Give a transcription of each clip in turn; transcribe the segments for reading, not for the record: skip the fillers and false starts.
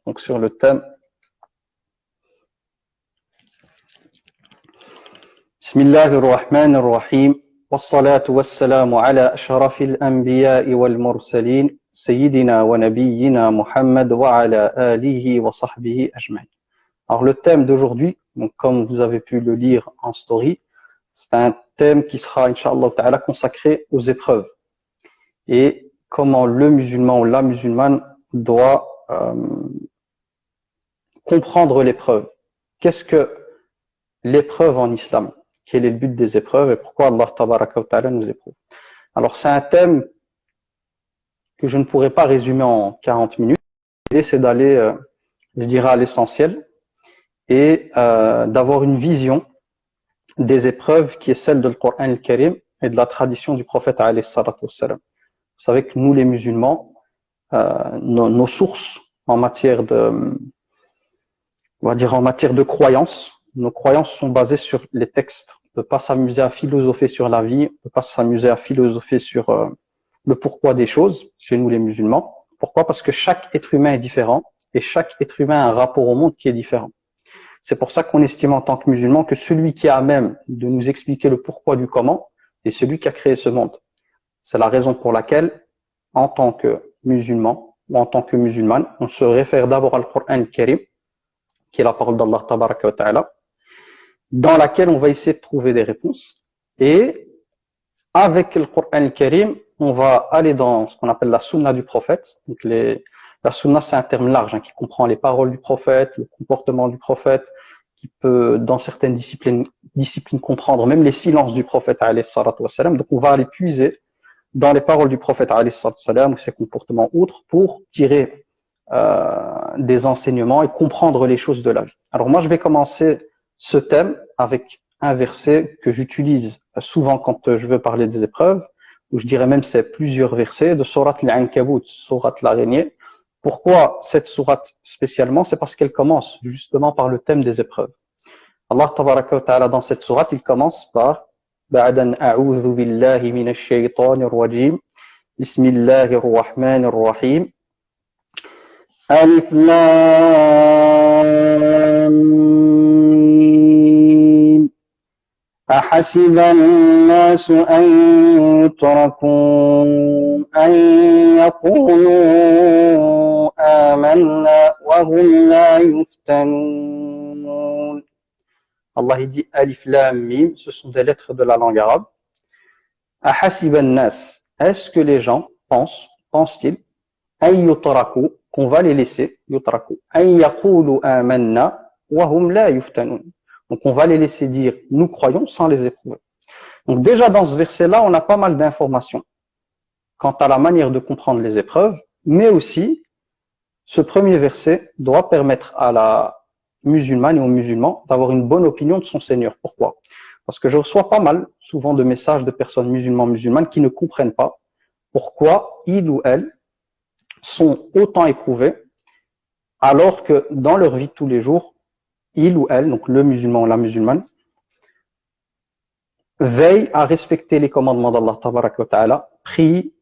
donc sur le thème Bismillahir Rahmanir Rahim wassalatu wassalamu ala ashrafil anbiya'i wal mursalin sayyidina wa nabiyyina Muhammad wa ala alihi wa sahbihi ajma'in. Alors le thème d'aujourd'hui, donc comme vous avez pu le lire en story, c'est un thème qui sera Inch'Allah ta'ala consacré aux épreuves et comment le musulman ou la musulmane doit comprendre l'épreuve. Qu'est-ce que l'épreuve en islam? Quel est le but des épreuves et pourquoi Allah tabaraka wa ta'ala nous éprouve? Alors c'est un thème que je ne pourrais pas résumer en 40 minutes. L'idée c'est d'aller, je dirais, à l'essentiel et d'avoir une vision des épreuves qui est celle de Coran al-Karim et de la tradition du prophète alayhi salatu wassalam. Vous savez que nous les musulmans, nos sources en matière de, on va dire en matière de croyances, nos croyances sont basées sur les textes. On ne peut pas s'amuser à philosopher sur la vie, on ne peut pas s'amuser à philosopher sur le pourquoi des choses chez nous les musulmans. Pourquoi? Parce que chaque être humain est différent et chaque être humain a un rapport au monde qui est différent. C'est pour ça qu'on estime en tant que musulman que celui qui a à même de nous expliquer le pourquoi du comment est celui qui a créé ce monde. C'est la raison pour laquelle, en tant que musulman ou en tant que musulmane, on se réfère d'abord à Coran al-Karim, qui est la parole d'Allah tabaraka wa ta'ala, dans laquelle on va essayer de trouver des réponses. Et avec le Coran al-Karim, on va aller dans ce qu'on appelle la sunna du prophète. Donc la sunna, c'est un terme large qui comprend les paroles du prophète, le comportement du prophète, qui peut, dans certaines disciplines comprendre même les silences du prophète alayhi salatu wassalam. Donc on va aller puiser dans les paroles du prophète alayhi salatu wassalam ou ses comportements autres pour tirer des enseignements et comprendre les choses de la vie. Alors moi, je vais commencer ce thème avec un verset que j'utilise souvent quand je veux parler des épreuves, ou je dirais même c'est plusieurs versets de sourate al-Ankabut, sourate l'araignée. Pourquoi cette sourate spécialement? C'est parce qu'elle commence justement par le thème des épreuves. Allah tabaraka wa ta'ala dans cette sourate, il commence par ba'dan a'udhu billahi minash shaytanir rajim. Bismillahir rahmanir rahim. Alif lam mim. أحسب الناس أن يتركوا أن يقولوا آمنا وهم لا يفتنون. Allah dit Alif Lam Mim, ce sont des lettres de la langue arabe. أحسب الناس, est-ce que les gens pensent-ils أن يتركوا, qu'on va les laisser, يتركوا أن يقولوا آمنا وهم لا يفتنون. Donc on va les laisser dire nous croyons sans les éprouver. Donc déjà dans ce verset-là, on a pas mal d'informations quant à la manière de comprendre les épreuves, mais aussi ce premier verset doit permettre à la musulmane et aux musulmans d'avoir une bonne opinion de son Seigneur. Pourquoi? Parce que je reçois pas mal souvent de messages de personnes musulmanes qui ne comprennent pas pourquoi ils ou elles sont autant éprouvés alors que dans leur vie de tous les jours, il ou elle, donc le musulman ou la musulmane, veille à respecter les commandements d'Allah tabaraka wa ta'ala, prie,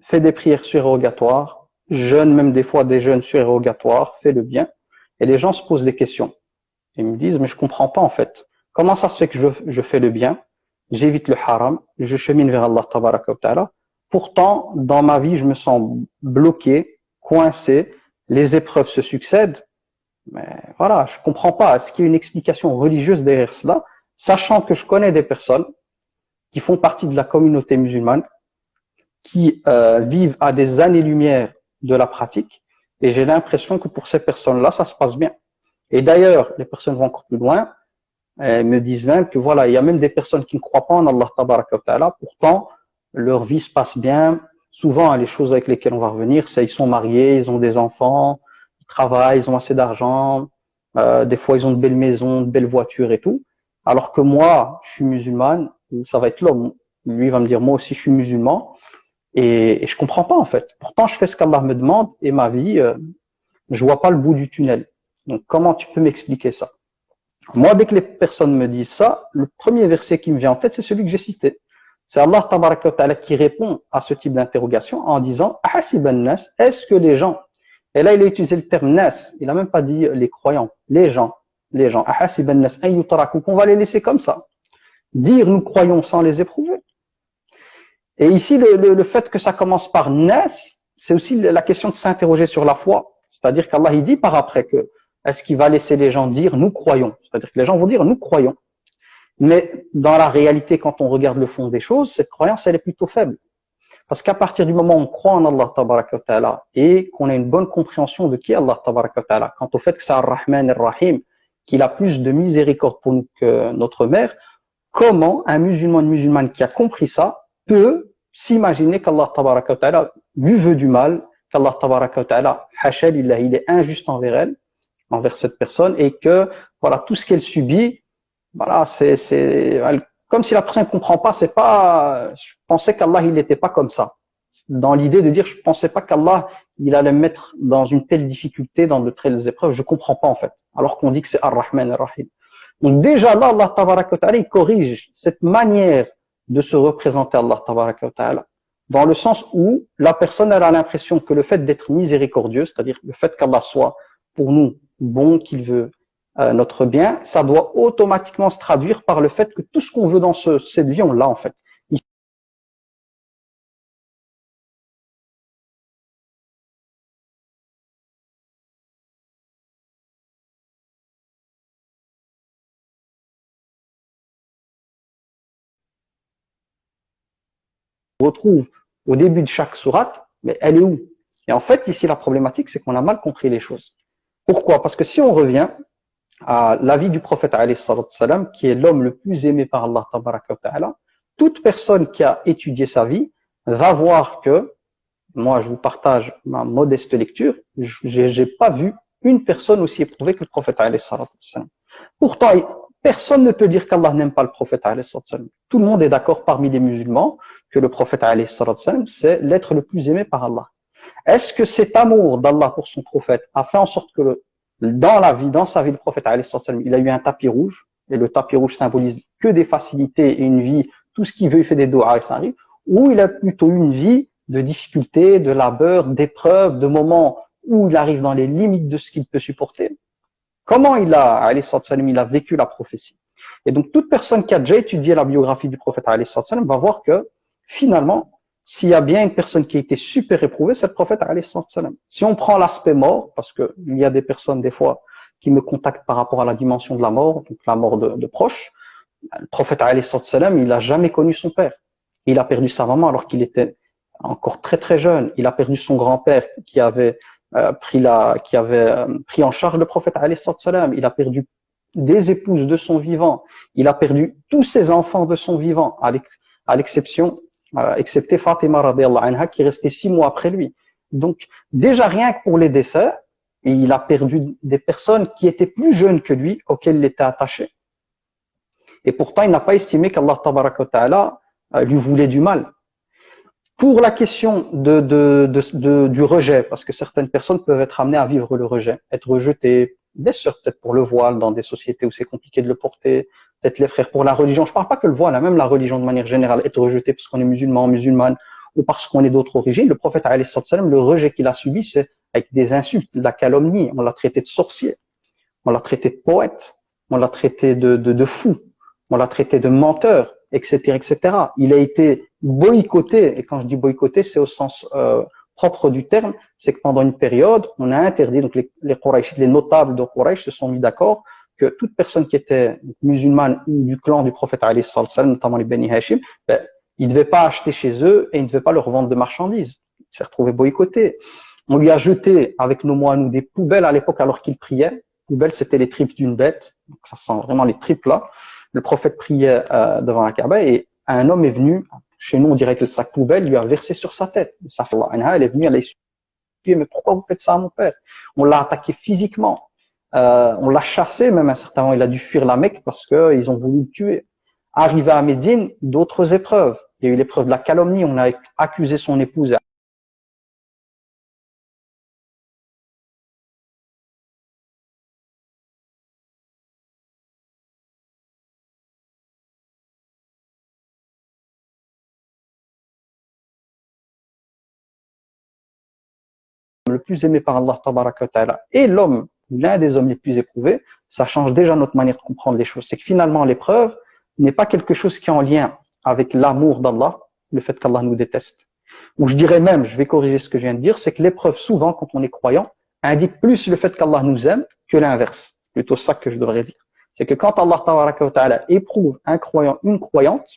fait des prières surérogatoires, jeûne même des fois des jeûnes surérogatoires, fait le bien. Et les gens se posent des questions. Ils me disent, mais je comprends pas en fait. Comment ça se fait que je fais le bien, j'évite le haram, je chemine vers Allah tabaraka wa ta'ala. Pourtant, dans ma vie, je me sens bloqué, coincé, les épreuves se succèdent. Mais voilà, je comprends pas. Est-ce qu'il y a une explication religieuse derrière cela, sachant que je connais des personnes qui font partie de la communauté musulmane, qui vivent à des années-lumière de la pratique, et j'ai l'impression que pour ces personnes-là, ça se passe bien. Et d'ailleurs, les personnes vont encore plus loin, elles me disent même que voilà, il y a même des personnes qui ne croient pas en Allah tabaraka wa ta'ala, pourtant leur vie se passe bien. Souvent, les choses avec lesquelles on va revenir, c'est ils sont mariés, ils ont des enfants, travaillent, ils ont assez d'argent, des fois ils ont de belles maisons, de belles voitures et tout. Alors que moi, je suis musulmane, ça va être l'homme. Lui va me dire, moi aussi je suis musulman, et je comprends pas en fait. Pourtant, je fais ce qu'Allah me demande, et ma vie, je vois pas le bout du tunnel. Donc comment tu peux m'expliquer ça? Moi, dès que les personnes me disent ça, le premier verset qui me vient en tête, c'est celui que j'ai cité. C'est Allah tabaraka wa ta'ala qui répond à ce type d'interrogation en disant, ahasiban nas, est-ce que les gens Et là, il a utilisé le terme nas. Il n'a même pas dit les croyants, les gens. Les gens. Ahasiban nas an yutraku, qu'on va les laisser comme ça. Dire nous croyons sans les éprouver. Et ici, le fait que ça commence par nas, c'est aussi la question de s'interroger sur la foi. C'est-à-dire qu'Allah, il dit par après que est-ce qu'il va laisser les gens dire nous croyons? C'est-à-dire que les gens vont dire nous croyons. Mais dans la réalité, quand on regarde le fond des choses, cette croyance, elle est plutôt faible. Parce qu'à partir du moment où on croit en Allah tabaraka wa ta'ala et qu'on a une bonne compréhension de qui est Allah tabaraka wa ta'ala, quant au fait que c'est Ar-Rahman Ar-Rahim, qu'il a plus de miséricorde pour nous que notre mère, comment un musulman, une musulmane qui a compris ça peut s'imaginer qu'Allah tabaraka wa ta'ala lui veut du mal, qu'Allah tabaraka wa ta'ala, hachal, il est injuste envers elle, envers cette personne, et que voilà tout ce qu'elle subit, voilà, comme si la personne ne comprend pas, c'est pas, je pensais qu'Allah, il n'était pas comme ça. Dans l'idée de dire, je pensais pas qu'Allah, il allait me mettre dans une telle difficulté, dans de telles épreuves, je comprends pas, en fait. Alors qu'on dit que c'est Ar-Rahman Ar-Rahim. Donc, déjà là, Allah Tabaraka wa Ta'ala, il corrige cette manière de se représenter Allah Tabaraka wa Ta'ala. Dans le sens où la personne, elle a l'impression que le fait d'être miséricordieux, c'est-à-dire le fait qu'Allah soit pour nous bon, qu'il veut notre bien, ça doit automatiquement se traduire par le fait que tout ce qu'on veut dans cette vie, on l'a en fait. Il se retrouve au début de chaque sourate, mais elle est où? Et en fait, ici, la problématique, c'est qu'on a mal compris les choses. Pourquoi? Parce que si on revient à la vie du prophète, alayhi salam, qui est l'homme le plus aimé par Allah, tabaraka wa ta'ala, toute personne qui a étudié sa vie va voir que, moi, je vous partage ma modeste lecture, j'ai pas vu une personne aussi éprouvée que le prophète, alayhi salam. Pourtant, personne ne peut dire qu'Allah n'aime pas le prophète, alayhi salam. Tout le monde est d'accord parmi les musulmans que le prophète, alayhi salam, c'est l'être le plus aimé par Allah. Est-ce que cet amour d'Allah pour son prophète a fait en sorte que dans sa vie, le prophète, alayhi salam, il a eu un tapis rouge, et le tapis rouge symbolise que des facilités et une vie, tout ce qu'il veut, il fait des doigts et ça arrive, ou il a plutôt eu une vie de difficultés, de labeur, d'épreuves, de moments où il arrive dans les limites de ce qu'il peut supporter. Comment alayhi salam, il a vécu la prophétie. Et donc, toute personne qui a déjà étudié la biographie du prophète, alayhi salam, va voir que, finalement, s'il y a bien une personne qui a été super éprouvée, c'est le prophète, alayhi salam. Si on prend l'aspect mort, parce que il y a des personnes, des fois, qui me contactent par rapport à la dimension de la mort, donc la mort de proches, le prophète, alayhi salam, il n'a jamais connu son père. Il a perdu sa maman alors qu'il était encore très très jeune. Il a perdu son grand-père qui avait pris en charge le prophète, alayhi salam. Il a perdu des épouses de son vivant. Il a perdu tous ses enfants de son vivant, à l'exception, excepté Fatima radiallahu anha, qui restait 6 mois après lui. Donc, déjà rien que pour les décès, il a perdu des personnes qui étaient plus jeunes que lui, auxquelles il était attaché. Et pourtant, il n'a pas estimé qu'Allah tabaraka wa ta'ala lui voulait du mal. Pour la question du rejet, parce que certaines personnes peuvent être amenées à vivre le rejet, être rejetées, bien sûr, peut-être pour le voile dans des sociétés où c'est compliqué de le porter, peut-être les frères pour la religion. Je parle pas que le voile, même la religion de manière générale, être rejeté parce qu'on est musulman, musulmane, ou parce qu'on est d'autres origines. Le prophète, alayhi salam, le rejet qu'il a subi, c'est avec des insultes, de la calomnie. On l'a traité de sorcier, on l'a traité de poète, on l'a traité de fou, on l'a traité de menteur, etc., etc. Il a été boycotté, et quand je dis boycotté, c'est au sens propre du terme, c'est que pendant une période, on a interdit, donc les Qurayshites, les notables de Quraysh se sont mis d'accord que toute personne qui était musulmane ou du clan du prophète, alayhi salam, notamment les Beni Hashim, ben, ils ne devaient pas acheter chez eux et ils ne devaient pas leur vendre de marchandises. Il s'est retrouvé boycotté. On lui a jeté, avec nos mots à nous, des poubelles à l'époque alors qu'il priait. Poubelles, c'était les tripes d'une bête. Donc ça sent vraiment les tripes là. Le prophète priait devant la Kaaba et un homme est venu, chez nous on dirait que le sac poubelle lui a versé sur sa tête. Elle est venue, elle a essuyé, mais pourquoi vous faites ça à mon père? On l'a attaqué physiquement, on l'a chassé même à un certain moment, il a dû fuir la Mecque parce qu'ils ont voulu le tuer. Arrivé à Médine, d'autres épreuves. Il y a eu l'épreuve de la calomnie, on a accusé son épouse. le plus aimé par Allah tabaraka wa ta'ala et l'homme, l'un des hommes les plus éprouvés, ça change déjà notre manière de comprendre les choses. C'est que finalement l'épreuve n'est pas quelque chose qui est en lien avec l'amour d'Allah, le fait qu'Allah nous déteste. Ou je dirais même, je vais corriger ce que je viens de dire, c'est que l'épreuve souvent, quand on est croyant, indique plus le fait qu'Allah nous aime que l'inverse. Plutôt ça que je devrais dire. C'est que quand Allah tabaraka wa ta'ala éprouve un croyant, une croyante,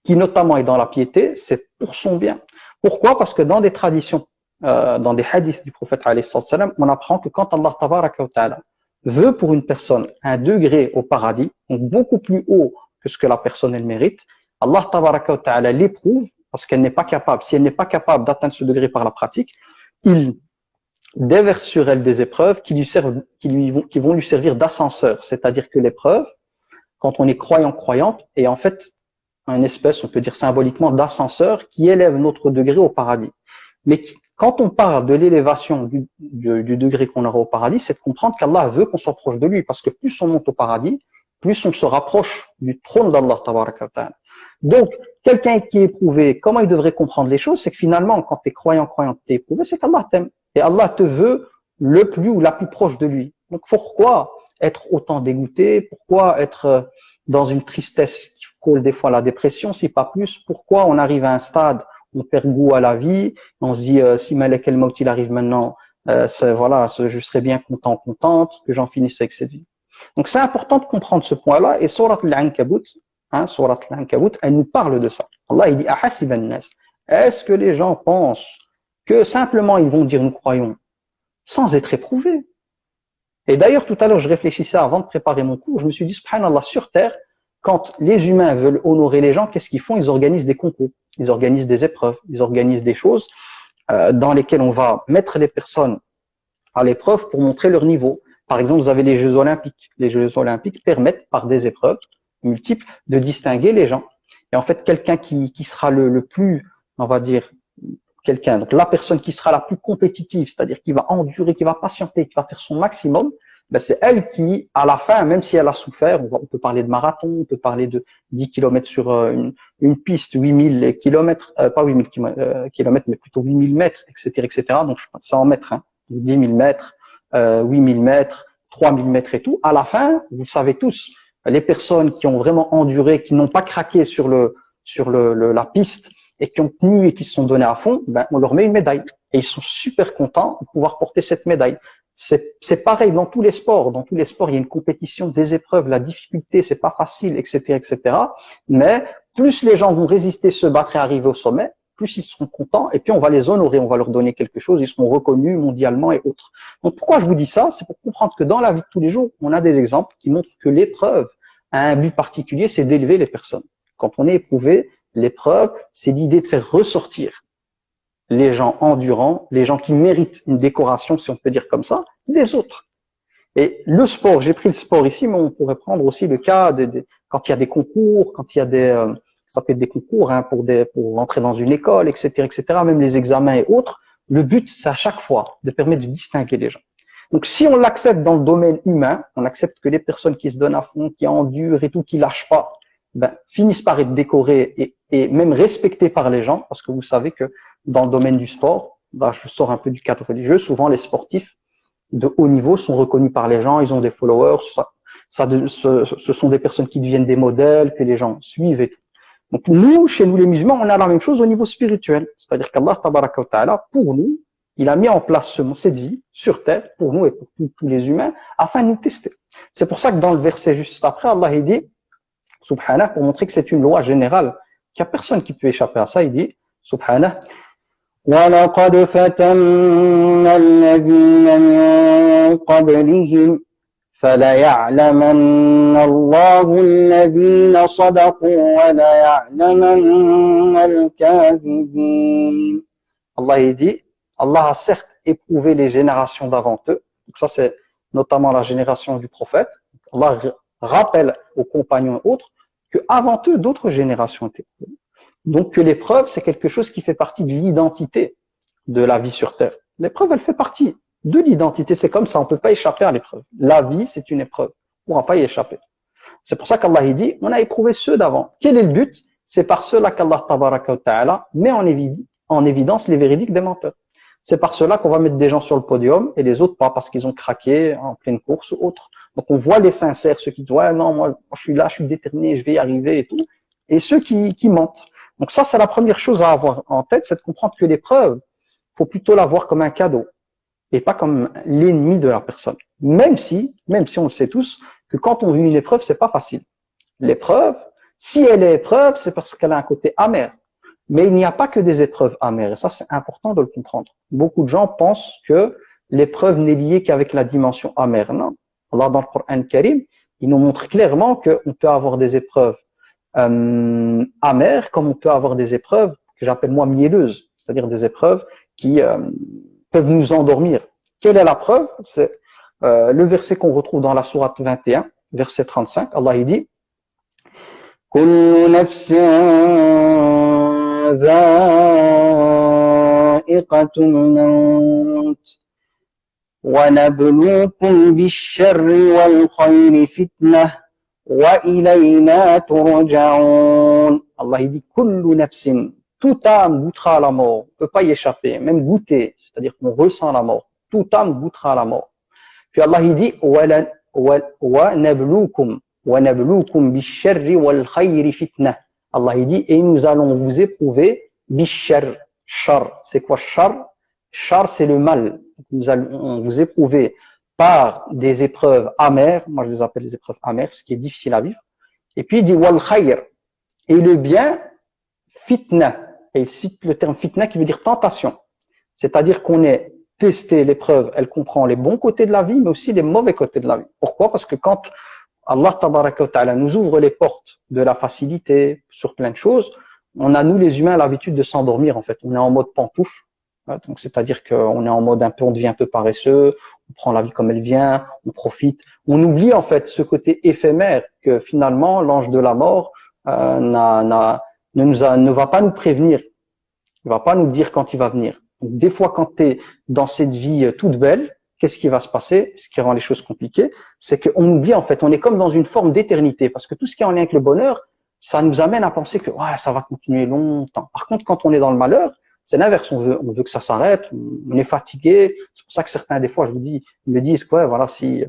qui notamment est dans la piété, c'est pour son bien. Pourquoi? Parce que dans des traditions, dans des hadiths du prophète alayhi salam, on apprend que quand Allah tabaraka wa ta'ala veut pour une personne un degré au paradis, donc beaucoup plus haut que ce que la personne elle mérite, Allah tabaraka wa ta'ala l'éprouve parce qu'elle n'est pas capable. Si elle n'est pas capable d'atteindre ce degré par la pratique, il déverse sur elle des épreuves qui vont lui servir d'ascenseur. C'est-à-dire que l'épreuve, quand on est croyant, croyante, est en fait une espèce, on peut dire symboliquement, d'ascenseur qui élève notre degré au paradis. Mais quand on parle de l'élévation du degré qu'on aura au paradis, c'est de comprendre qu'Allah veut qu'on soit proche de lui, parce que plus on monte au paradis, plus on se rapproche du trône d'Allah tabaraka wa ta'ala. Donc, quelqu'un qui est éprouvé, comment il devrait comprendre les choses? C'est que finalement, quand tu es croyant, croyante, tu es éprouvé, c'est qu'Allah t'aime. Et Allah te veut le plus ou la plus proche de lui. Donc, pourquoi être autant dégoûté? Pourquoi être dans une tristesse qui coule des fois à la dépression, si pas plus? Pourquoi on arrive à un stade où on perd goût à la vie? On se dit, si Malek el-Maut il arrive maintenant, voilà, je serais bien content, contente, que j'en finisse avec cette vie. Donc, c'est important de comprendre ce point-là. Et Surat al-Ankabut, Surat al-Ankabut, elle nous parle de ça. Allah, il dit, Ahasiban nas. Est-ce que les gens pensent que simplement ils vont dire nous croyons sans être éprouvés? Et d'ailleurs, tout à l'heure, je réfléchissais avant de préparer mon cours, je me suis dit, subhanallah, sur Terre, quand les humains veulent honorer les gens, qu'est-ce qu'ils font? Ils organisent des concours, ils organisent des épreuves, ils organisent des choses dans lesquelles on va mettre les personnes à l'épreuve pour montrer leur niveau. Par exemple, vous avez les Jeux Olympiques. Les Jeux Olympiques permettent, par des épreuves multiples, de distinguer les gens. Et en fait, quelqu'un qui sera le plus, on va dire, donc la personne qui sera la plus compétitive, c'est-à-dire qui va endurer, qui va patienter, qui va faire son maximum, ben c'est elle qui, à la fin, même si elle a souffert, on peut parler de marathon, on peut parler de 10 kilomètres sur une piste, 8000 kilomètres, pas 8000 kilomètres, mais plutôt 8000 mètres, etc., etc. Donc, je pense ça en mètres, 10 000 mètres, 8000 mètres, 3000 mètres et tout. À la fin, vous le savez tous, les personnes qui ont vraiment enduré, qui n'ont pas craqué sur la piste, et qui ont tenu et qui se sont donnés à fond, ben, on leur met une médaille. Et ils sont super contents de pouvoir porter cette médaille. C'est pareil dans tous les sports. Dans tous les sports, il y a une compétition, des épreuves, la difficulté, c'est pas facile, etc., etc. Mais plus les gens vont résister, se battre et arriver au sommet, plus ils seront contents. Et puis on va les honorer, on va leur donner quelque chose. Ils seront reconnus mondialement et autres. Donc pourquoi je vous dis ça? C'est pour comprendre que dans la vie de tous les jours, on a des exemples qui montrent que l'épreuve a un but particulier, c'est d'élever les personnes. Quand on est éprouvé, l'épreuve, c'est l'idée de faire ressortir les gens endurants, les gens qui méritent une décoration, si on peut dire comme ça, des autres. Et le sport, j'ai pris le sport ici, mais on pourrait prendre aussi le cas quand il y a des concours, quand il y a ça peut être des concours pour rentrer dans une école, etc., etc., même les examens et autres. Le but, c'est à chaque fois de permettre de distinguer les gens. Donc, si on l'accepte dans le domaine humain, on accepte que les personnes qui se donnent à fond, qui endurent et tout, qui lâchent pas, ben, finissent par être décorés et même respectés par les gens, parce que vous savez que dans le domaine du sport, ben, je sors un peu du cadre religieux, souvent les sportifs de haut niveau sont reconnus par les gens, ils ont des followers, ce sont des personnes qui deviennent des modèles, que les gens suivent et tout. Donc nous, chez nous les musulmans, on a la même chose au niveau spirituel, c'est-à-dire qu'Allah tabaraka wa ta'ala, pour nous, il a mis en place cette vie sur terre, pour nous et pour tous les humains, afin de nous tester. C'est pour ça que dans le verset juste après, Allah il dit, Subhanah, pour montrer que c'est une loi générale, qu'il n'y a personne qui peut échapper à ça, il dit, Subhanah, وَلَقَدْ فَتَنَّا الَّذِينَ مِن قَبْلِهِمْ فَلَيَعْلَمَنَّ اللَّهُ الَّذِينَ صَدَقُوا وَلَيَعْلَمَنَّ الْكَاذِبِينَ. Allah il dit, Allah a certes éprouvé les générations d'avant eux, donc ça c'est notamment la génération du prophète. Allah rappelle aux compagnons et autres qu'avant eux, d'autres générations étaient éprouvées. Donc que l'épreuve, c'est quelque chose qui fait partie de l'identité de la vie sur Terre. L'épreuve, elle fait partie de l'identité. C'est comme ça, on ne peut pas échapper à l'épreuve. La vie, c'est une épreuve. On ne pourra pas y échapper. C'est pour ça qu'Allah dit, on a éprouvé ceux d'avant. Quel est le but? C'est par cela qu'Allah tabaraka wa ta'ala met en évidence les véridiques des menteurs. C'est par cela qu'on va mettre des gens sur le podium et les autres pas parce qu'ils ont craqué en pleine course ou autre. Donc on voit les sincères, ceux qui disent ouais non moi je suis là, je suis déterminé, je vais y arriver et tout, et ceux qui mentent. Donc ça c'est la première chose à avoir en tête, c'est de comprendre que l'épreuve, faut plutôt la voir comme un cadeau et pas comme l'ennemi de la personne. Même si on le sait tous que quand on vit une épreuve c'est pas facile. L'épreuve, si elle est épreuve, c'est parce qu'elle a un côté amer. Mais il n'y a pas que des épreuves amères, et ça c'est important de le comprendre. Beaucoup de gens pensent que l'épreuve n'est liée qu'avec la dimension amère. Non. Allah dans le Coran Karim, il nous montre clairement qu'on peut avoir des épreuves amères, comme on peut avoir des épreuves que j'appelle moi mielleuses, c'est-à-dire des épreuves qui peuvent nous endormir. Quelle est la preuve? C'est le verset qu'on retrouve dans la sourate 21, verset 35. Allah il dit كل نفس ذائقة الموت ونبلوكم بالشر والخير فتنة وإلينا ترجعون. Allah il dit كل نفس, toute âme goûtera à la mort, on ne peut pas y échapper, même goûter, c'est-à-dire qu'on ressent la mort. Toute âme goûtera à la mort. Puis Allah il dit وَنَبْلُوكُمْ وَنَبْلُوكُمْ بِالشَّرِّ وَالْخَيْرِ فِتْنَةً. Allah il dit et nous allons vous éprouver بِالشَّرِّ. Char, c'est quoi char? Char c'est le mal. Nous allons vous éprouver par des épreuves amères, moi je les appelle les épreuves amères, ce qui est difficile à vivre. Et puis il dit wal khayr, et le bien fitna, et il cite le terme fitna qui veut dire tentation. C'est-à-dire qu'on est testé, l'épreuve, elle comprend les bons côtés de la vie, mais aussi les mauvais côtés de la vie. Pourquoi? Parce que quand Allah tabaraka wa ta'ala nous ouvre les portes de la facilité sur plein de choses, on a, nous les humains, l'habitude de s'endormir en fait. On est en mode pantoufle, donc c'est-à-dire qu'on est en mode un peu, on devient un peu paresseux, on prend la vie comme elle vient, on profite. On oublie en fait ce côté éphémère que finalement l'ange de la mort ne va pas nous prévenir. Il va pas nous dire quand il va venir. Donc, des fois, quand tu es dans cette vie toute belle, qu'est-ce qui va se passer? Ce qui rend les choses compliquées, c'est qu'on oublie en fait, on est comme dans une forme d'éternité, parce que tout ce qui est en lien avec le bonheur, ça nous amène à penser que ouais, ça va continuer longtemps. Par contre, quand on est dans le malheur, c'est l'inverse, on veut que ça s'arrête, on est fatigué. C'est pour ça que certains, des fois, ils me disent que ouais, voilà, si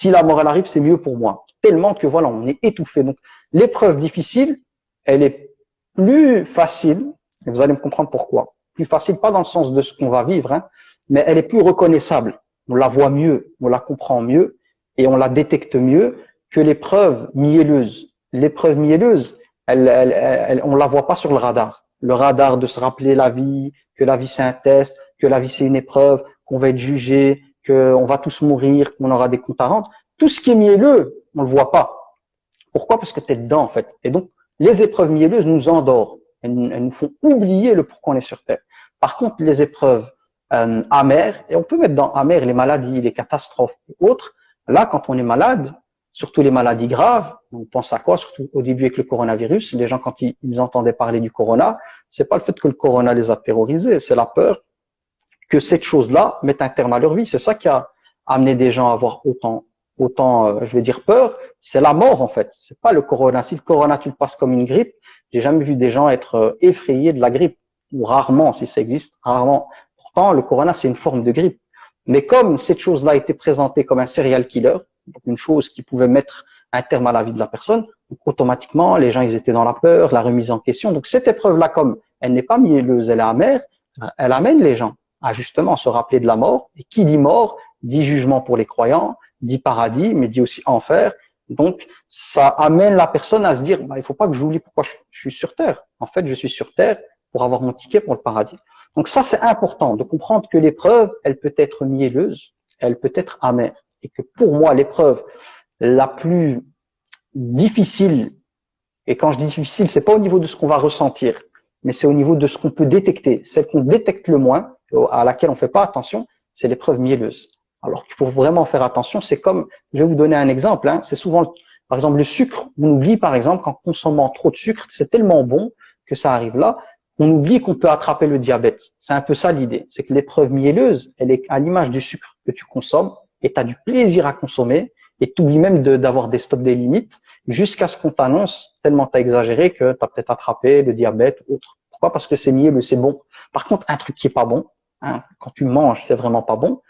la mort elle arrive, c'est mieux pour moi. Tellement que voilà, on est étouffé. Donc, l'épreuve difficile, elle est plus facile, et vous allez me comprendre pourquoi. Plus facile, pas dans le sens de ce qu'on va vivre, hein, mais elle est plus reconnaissable. On la voit mieux, on la comprend mieux, et on la détecte mieux que l'épreuve mielleuse. L'épreuve mielleuse, on la voit pas sur le radar. Le radar de se rappeler la vie, que la vie c'est un test, que la vie c'est une épreuve, qu'on va être jugé, qu'on va tous mourir, qu'on aura des comptes à rendre. Tout ce qui est mielleux, on le voit pas. Pourquoi? Parce que tu es dedans en fait. Et donc, les épreuves mielleuses nous endorment. Elles nous font oublier le pourquoi on est sur Terre. Par contre, les épreuves amères, et on peut mettre dans amères les maladies, les catastrophes et autres, là, quand on est malade, surtout les maladies graves, on pense à quoi? Surtout au début avec le coronavirus, les gens quand ils entendaient parler du corona, c'est pas le fait que le corona les a terrorisés, c'est la peur que cette chose-là mette un terme à leur vie. C'est ça qui a amené des gens à avoir autant, je vais dire peur. C'est la mort en fait. C'est pas le corona. Si le corona tu le passes comme une grippe, j'ai jamais vu des gens être effrayés de la grippe, ou rarement si ça existe, rarement. Pourtant, le corona c'est une forme de grippe. Mais comme cette chose-là a été présentée comme un serial killer, donc une chose qui pouvait mettre un terme à la vie de la personne, donc automatiquement, les gens, ils étaient dans la peur, la remise en question. Donc, cette épreuve-là, comme elle n'est pas mielleuse, elle est amère, elle amène les gens à justement se rappeler de la mort. Et qui dit mort, dit jugement pour les croyants, dit paradis, mais dit aussi enfer. Donc, ça amène la personne à se dire, bah, il faut pas que j'oublie pourquoi je suis sur Terre. En fait, je suis sur Terre pour avoir mon ticket pour le paradis. Donc ça, c'est important de comprendre que l'épreuve, elle peut être mielleuse, elle peut être amère. Et que pour moi, l'épreuve la plus difficile, et quand je dis difficile, c'est pas au niveau de ce qu'on va ressentir, mais c'est au niveau de ce qu'on peut détecter. Celle qu'on détecte le moins, à laquelle on fait pas attention, c'est l'épreuve mielleuse. Alors qu'il faut vraiment faire attention, c'est comme, je vais vous donner un exemple, hein, c'est souvent, par exemple, le sucre. On oublie, par exemple, qu'en consommant trop de sucre, c'est tellement bon que ça arrive là, on oublie qu'on peut attraper le diabète. C'est un peu ça l'idée. C'est que l'épreuve mielleuse, elle est à l'image du sucre que tu consommes, et tu as du plaisir à consommer, et tu oublies même d'avoir des stops des limites, jusqu'à ce qu'on t'annonce, tellement tu as exagéré, que tu as peut-être attrapé le diabète ou autre. Pourquoi? Parce que c'est mielleux, c'est bon. Par contre, un truc qui est pas bon, hein. Quand tu manges, c'est vraiment pas bon.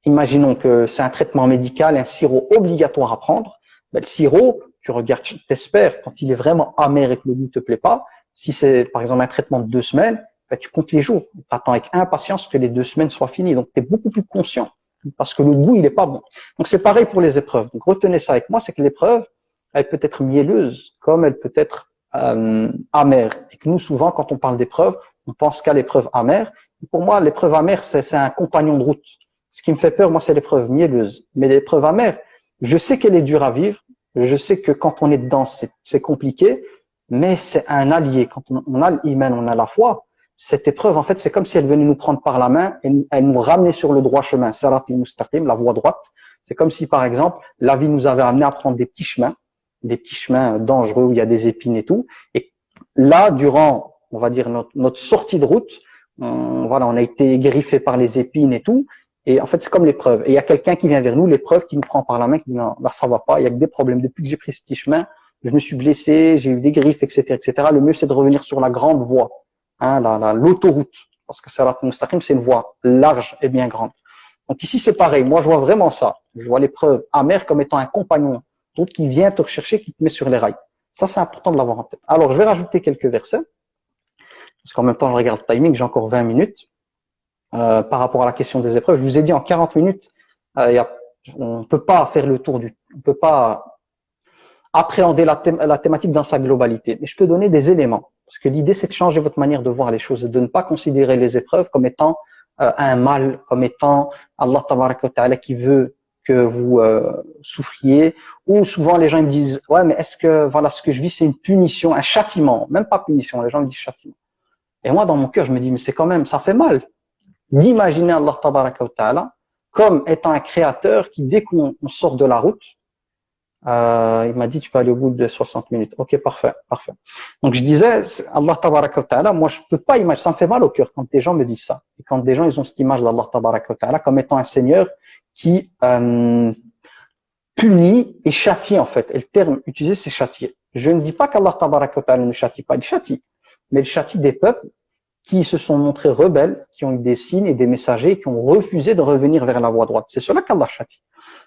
Imaginons que c'est un traitement médical, un sirop obligatoire à prendre. Ben, le sirop, tu regardes, t'espères, quand il est vraiment amer et que le goût te plaît pas, si c'est par exemple un traitement de 2 semaines, ben, tu comptes les jours. Tu attends avec impatience que les 2 semaines soient finies. Donc, tu es beaucoup plus conscient parce que le goût, il est pas bon. Donc, c'est pareil pour les épreuves. Donc, retenez ça avec moi, c'est que l'épreuve, elle peut être mielleuse comme elle peut être amère. Et que nous, souvent, quand on parle d'épreuve, on pense qu'à l'épreuve amère. Pour moi, l'épreuve amère, c'est un compagnon de route. Ce qui me fait peur, moi, c'est l'épreuve mielleuse. Mais l'épreuve amère, je sais qu'elle est dure à vivre. Je sais que quand on est dedans, c'est compliqué, mais c'est un allié. Quand on a l'iman, on a la foi, cette épreuve, en fait, c'est comme si elle venait nous prendre par la main et elle nous ramenait sur le droit chemin, Sirat al-Mustaqim, la voie droite. C'est comme si, par exemple, la vie nous avait amené à prendre des petits chemins dangereux où il y a des épines et tout. Et là, durant, on va dire, notre sortie de route, on a été griffé par les épines et tout. Et en fait, c'est comme l'épreuve. Et il y a quelqu'un qui vient vers nous, l'épreuve, qui nous prend par la main, qui dit non, là, ça va pas, il y a que des problèmes. Depuis que j'ai pris ce petit chemin, je me suis blessé, j'ai eu des griffes, etc., etc. Le mieux, c'est de revenir sur la grande voie, hein, l'autoroute. Parce que Sirat al-Mustaqim, c'est une voie large et bien grande. Donc ici, c'est pareil. Moi, je vois vraiment ça. Je vois l'épreuve amère comme étant un compagnon, d'autre qui vient te rechercher, qui te met sur les rails. Ça, c'est important de l'avoir en tête. Alors, je vais rajouter quelques versets. Parce qu'en même temps, je regarde le timing, j'ai encore 20 minutes. Par rapport à la question des épreuves, je vous ai dit en 40 minutes, on ne peut pas faire le tour on peut pas appréhender la thématique dans sa globalité. Mais je peux donner des éléments, parce que l'idée c'est de changer votre manière de voir les choses, et de ne pas considérer les épreuves comme étant un mal, comme étant Allah Tabaraka wa Ta'ala qui veut que vous souffriez. Ou souvent les gens me disent ouais, mais est-ce que voilà, ce que je vis c'est une punition, un châtiment, même pas punition, les gens me disent châtiment. Et moi dans mon cœur je me dis mais c'est quand même, ça fait mal d'imaginer Allah Tabaraka wa Ta'ala comme étant un créateur qui, dès qu'on sort de la route, il m'a dit tu peux aller au bout de 60 minutes. Ok, parfait, parfait. Donc je disais, Allah Tabaraka wa Ta'ala, moi je peux pas imaginer, ça me fait mal au cœur quand des gens me disent ça. Et quand des gens ils ont cette image d'Allah Tabaraka wa Ta'ala comme étant un Seigneur qui punit et châtie en fait. Et le terme utilisé c'est châtier. Je ne dis pas qu'Allah Tabaraka wa Ta'ala ne châtie pas, il châtie. Mais il châtie des peuples qui se sont montrés rebelles, qui ont eu des signes et des messagers, qui ont refusé de revenir vers la voie droite. C'est cela qu'Allah châtie.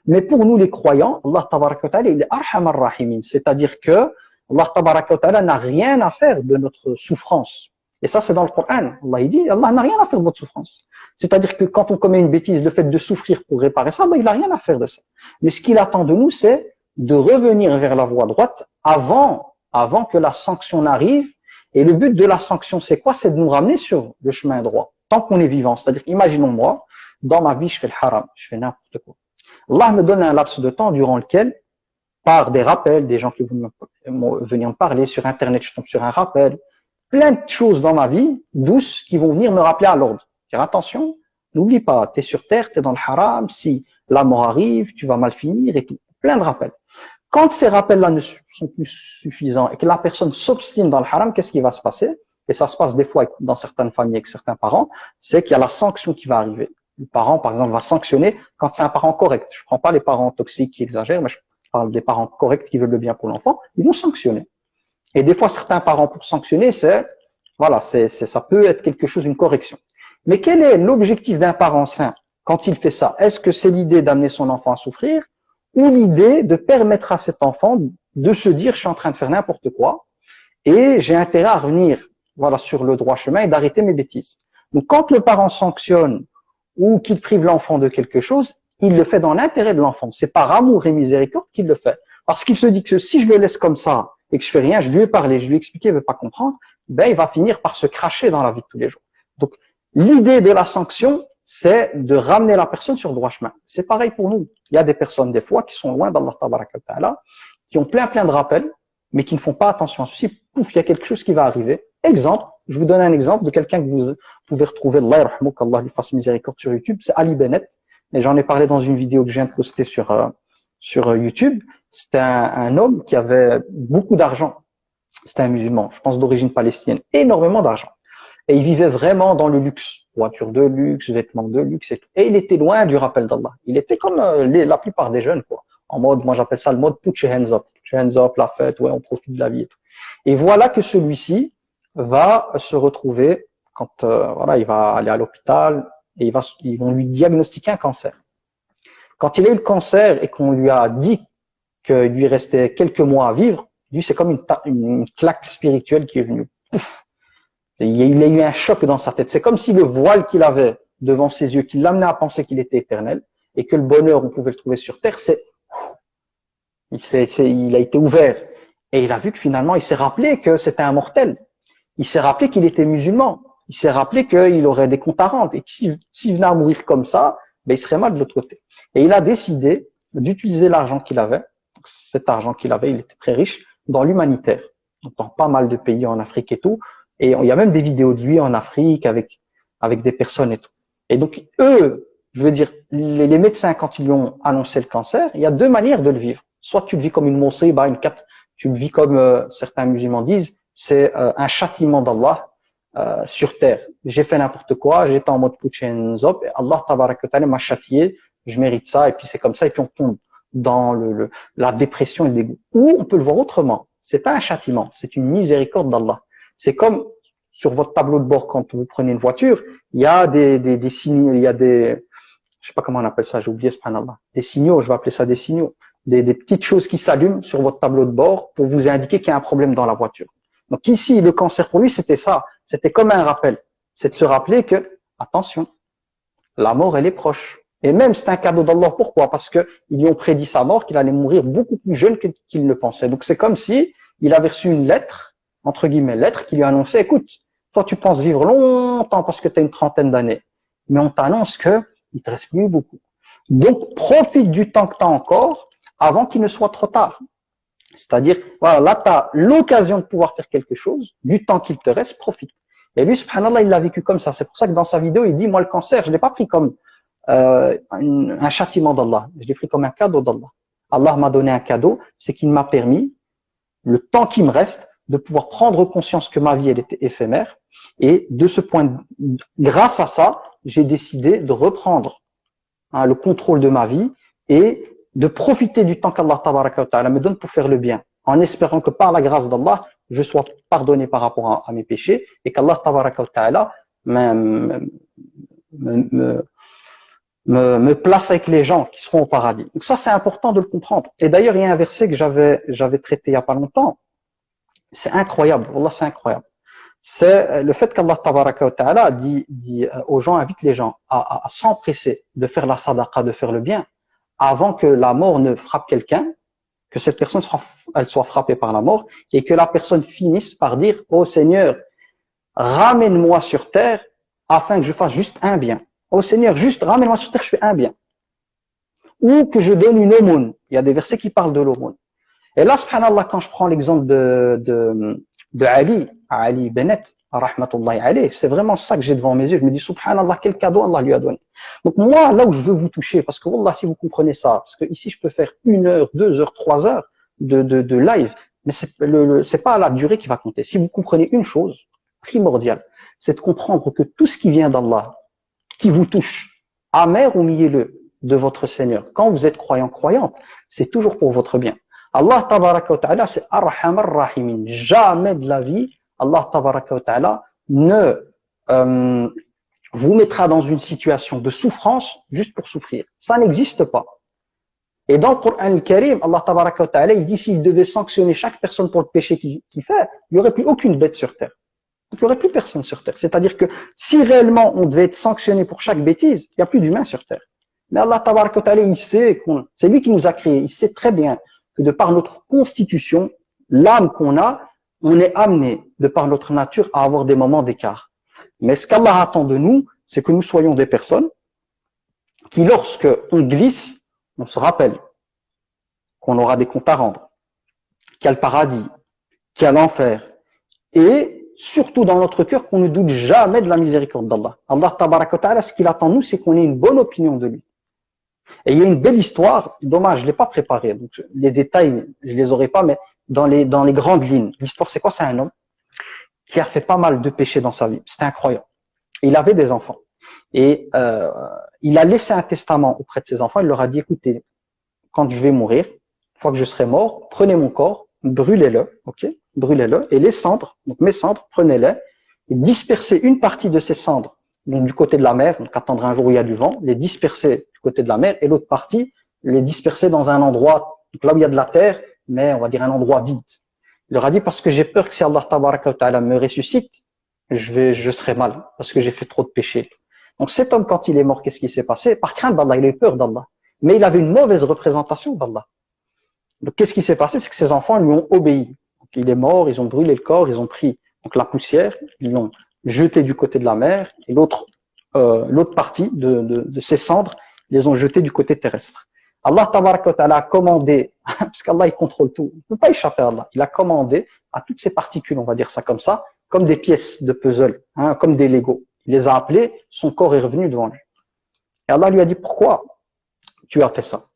Mais pour nous les croyants, Allah Tabaraka wa Ta'ala, il est Arhamar Rahimin, c'est-à-dire que Allah Tabaraka wa Ta'ala n'a rien à faire de notre souffrance. Et ça, c'est dans le Coran. Allah il dit, Allah n'a rien à faire de votre souffrance. C'est-à-dire que quand on commet une bêtise, le fait de souffrir pour réparer ça, Allah, il n'a rien à faire de ça. Mais ce qu'il attend de nous, c'est de revenir vers la voie droite avant que la sanction n'arrive. Et le but de la sanction, c'est quoi? C'est de nous ramener sur le chemin droit, tant qu'on est vivant. C'est-à-dire, imaginons-moi, dans ma vie, je fais le haram, je fais n'importe quoi. Allah me donne un laps de temps durant lequel, par des rappels, des gens qui vont venir me parler sur Internet, je tombe sur un rappel, plein de choses dans ma vie, douces, qui vont venir me rappeler à l'ordre. Dire attention, n'oublie pas, t'es sur terre, t'es dans le haram, si la mort arrive, tu vas mal finir et tout. Plein de rappels. Quand ces rappels-là ne sont plus suffisants et que la personne s'obstine dans le haram, qu'est-ce qui va se passer? Et ça se passe des fois dans certaines familles avec certains parents, c'est qu'il y a la sanction qui va arriver. Le parent, par exemple, va sanctionner quand c'est un parent correct. Je prends pas les parents toxiques qui exagèrent, mais je parle des parents corrects qui veulent le bien pour l'enfant. Ils vont sanctionner. Et des fois, certains parents, pour sanctionner, ça peut être quelque chose, une correction. Mais quel est l'objectif d'un parent sain quand il fait ça? Est-ce que c'est l'idée d'amener son enfant à souffrir? Ou l'idée de permettre à cet enfant de se dire je suis en train de faire n'importe quoi et j'ai intérêt à revenir sur le droit chemin et d'arrêter mes bêtises. Donc quand le parent sanctionne ou qu'il prive l'enfant de quelque chose, il le fait dans l'intérêt de l'enfant. C'est par amour et miséricorde qu'il le fait. Parce qu'il se dit que si je le laisse comme ça et que je fais rien, je lui ai parlé, je lui ai expliqué, il veut pas comprendre, il va finir par se cracher dans la vie de tous les jours. Donc l'idée de la sanction, c'est de ramener la personne sur le droit chemin. C'est pareil pour nous. Il y a des personnes, des fois, qui sont loin d'Allah Tabaraka wa Ta'ala, qui ont plein de rappels, mais qui ne font pas attention à ceci. Pouf, il y a quelque chose qui va arriver. Exemple, je vous donne un exemple de quelqu'un que vous pouvez retrouver, Allah yarhamou, qu'Allah lui fasse miséricorde sur YouTube, c'est Ali Bennett. Et j'en ai parlé dans une vidéo que je viens de poster sur YouTube. C'était un homme qui avait beaucoup d'argent. C'était un musulman, je pense d'origine palestinienne, énormément d'argent. Et il vivait vraiment dans le luxe, voiture de luxe, vêtements de luxe et tout. Et il était loin du rappel d'Allah. Il était comme la plupart des jeunes, quoi. En mode, moi j'appelle ça le mode put your hands up. Put your hands up, la fête, ouais, on profite de la vie et tout. Et voilà que celui-ci va se retrouver quand il va aller à l'hôpital, et ils vont lui diagnostiquer un cancer. Quand il a eu le cancer et qu'on lui a dit qu'il lui restait quelques mois à vivre, lui, c'est comme une claque spirituelle qui est venue. Pouf. Il a eu un choc dans sa tête. C'est comme si le voile qu'il avait devant ses yeux, qui l'amenait à penser qu'il était éternel, et que le bonheur, on pouvait le trouver sur terre, il a été ouvert. Et il a vu que finalement, il s'est rappelé que c'était un mortel. Il s'est rappelé qu'il était musulman. Il s'est rappelé qu'il aurait des comptes à rendre. Et que s'il venait à mourir comme ça, ben, il serait mal de l'autre côté. Et il a décidé d'utiliser l'argent qu'il avait. Donc, cet argent qu'il avait, il était très riche, dans l'humanitaire. Dans pas mal de pays en Afrique et tout. Et il y a même des vidéos de lui en Afrique avec des personnes et tout. Et donc, eux, je veux dire, les médecins, quand ils lui ont annoncé le cancer, il y a deux manières de le vivre. Soit tu le vis comme une musiba, tu le vis comme certains musulmans disent, c'est un châtiment d'Allah sur terre. J'ai fait n'importe quoi, j'étais en mode Puchenzo, et Allah tabaraka wa ta'ala m'a châtié, je mérite ça, et puis c'est comme ça, et puis on tombe dans la dépression et le dégoût. Ou on peut le voir autrement. C'est pas un châtiment, c'est une miséricorde d'Allah. C'est comme sur votre tableau de bord quand vous prenez une voiture, il y a des signaux, il y a je sais pas comment on appelle ça, j'ai oublié, subhanallah. Des signaux, je vais appeler ça des signaux. Des petites choses qui s'allument sur votre tableau de bord pour vous indiquer qu'il y a un problème dans la voiture. Donc ici, le cancer pour lui, c'était ça. C'était comme un rappel. C'est de se rappeler que, attention, la mort, elle est proche. Et même, c'est un cadeau d'Allah. Pourquoi? Parce que ils lui ont prédit sa mort, qu'il allait mourir beaucoup plus jeune qu'il ne pensait. Donc c'est comme si il avait reçu une lettre, entre guillemets, lettre qui lui annonçait, écoute, toi, tu penses vivre longtemps parce que tu as une trentaine d'années. Mais on t'annonce que il te reste plus beaucoup. Donc, profite du temps que tu as encore avant qu'il ne soit trop tard. C'est-à-dire, voilà, là, tu as l'occasion de pouvoir faire quelque chose, du temps qu'il te reste, profite. Et lui, subhanallah, il l'a vécu comme ça. C'est pour ça que dans sa vidéo, il dit, moi, le cancer, je l'ai pas pris comme un châtiment d'Allah. Je l'ai pris comme un cadeau d'Allah. Allah m'a donné un cadeau, c'est qu'il m'a permis, le temps qui me reste, de pouvoir prendre conscience que ma vie, elle était éphémère. Et de ce point, grâce à ça, j'ai décidé de reprendre le contrôle de ma vie et de profiter du temps qu'Allah tabaraka wa ta'ala me donne pour faire le bien, en espérant que par la grâce d'Allah, je sois pardonné par rapport à mes péchés et qu'Allah tabaraka wa ta'ala me place avec les gens qui seront au paradis. Donc ça, c'est important de le comprendre. Et d'ailleurs, il y a un verset que j'avais traité il y a pas longtemps. C'est incroyable. Wallah, c'est incroyable. C'est le fait qu'Allah tabaraka wa ta'ala dit aux gens, invite les gens à s'empresser de faire la sadaqa, de faire le bien, avant que la mort ne frappe quelqu'un, que cette personne elle soit frappée par la mort, et que la personne finisse par dire, oh Seigneur, ramène-moi sur terre afin que je fasse juste un bien. Oh Seigneur, juste ramène-moi sur terre, je fais un bien. Ou que je donne une aumône. Il y a des versets qui parlent de l'aumône. Et là, subhanallah, quand je prends l'exemple de Ali Bennett, rahmatullahi alayh, c'est vraiment ça que j'ai devant mes yeux. Je me dis, subhanallah, quel cadeau Allah lui a donné. Donc moi, là où je veux vous toucher, parce que wallah, si vous comprenez ça, parce que ici, je peux faire 1 heure, 2 heures, 3 heures de live, mais c'est pas la durée qui va compter. Si vous comprenez une chose primordiale, c'est de comprendre que tout ce qui vient d'Allah, qui vous touche, amer ou mielleux de votre Seigneur, quand vous êtes croyant, croyante, c'est toujours pour votre bien. Allah tabaraka wa ta'ala, c'est Arhamar Rahimin. Jamais de la vie, Allah tabaraka wa ta'ala ne vous mettra dans une situation de souffrance juste pour souffrir. Ça n'existe pas. Et dans le Coran al-Karim, Allah tabaraka wa ta'ala, il dit s'il devait sanctionner chaque personne pour le péché qu'il fait, il n'y aurait plus aucune bête sur terre. Il n'y aurait plus personne sur terre. C'est-à-dire que si réellement on devait être sanctionné pour chaque bêtise, il n'y a plus d'humains sur terre. Mais Allah tabaraka wa ta'ala, il sait c'est lui qui nous a créés, il sait très bien que de par notre constitution, l'âme qu'on a, on est amené, de par notre nature, à avoir des moments d'écart. Mais ce qu'Allah attend de nous, c'est que nous soyons des personnes qui, lorsque on glisse, on se rappelle qu'on aura des comptes à rendre, qu'il y a le paradis, qu'il y a l'enfer, et surtout dans notre cœur qu'on ne doute jamais de la miséricorde d'Allah. Allah tabaraka wa ta'ala, ce qu'il attend de nous, c'est qu'on ait une bonne opinion de lui. Et il y a une belle histoire, dommage, je l'ai pas préparée, donc les détails, je les aurai pas, mais dans les grandes lignes. L'histoire, c'est quoi? C'est un homme qui a fait pas mal de péchés dans sa vie. C'était incroyable. Il avait des enfants. Et il a laissé un testament auprès de ses enfants. Il leur a dit, écoutez, quand je vais mourir, une fois que je serai mort, prenez mon corps, brûlez-le, ok? Brûlez-le. Et les cendres, donc mes cendres, prenez-les et dispersez une partie de ces cendres donc du côté de la mer, donc attendre un jour où il y a du vent, les disperser du côté de la mer, et l'autre partie, les disperser dans un endroit, donc là où il y a de la terre, mais on va dire un endroit vide. Il leur a dit, parce que j'ai peur que si Allah tabaraka wa ta'ala me ressuscite, je serai mal, parce que j'ai fait trop de péchés. Donc cet homme, quand il est mort, qu'est-ce qui s'est passé? Par crainte d'Allah, il a eu peur d'Allah. Mais il avait une mauvaise représentation d'Allah. Donc qu'est-ce qui s'est passé? C'est que ses enfants lui ont obéi. Donc, il est mort, ils ont brûlé le corps, ils ont pris donc la poussière, ils l'ont jeté du côté de la mer, et l'autre partie de ces cendres, ils les ont jetées du côté terrestre. Allah tabaraka wa ta'ala a commandé, parce qu'Allah il contrôle tout, il ne peut pas échapper à Allah, il a commandé à toutes ces particules, on va dire ça comme ça, comme des pièces de puzzle, hein, comme des Lego. Il les a appelées, son corps est revenu devant lui. Et Allah lui a dit, pourquoi tu as fait ça?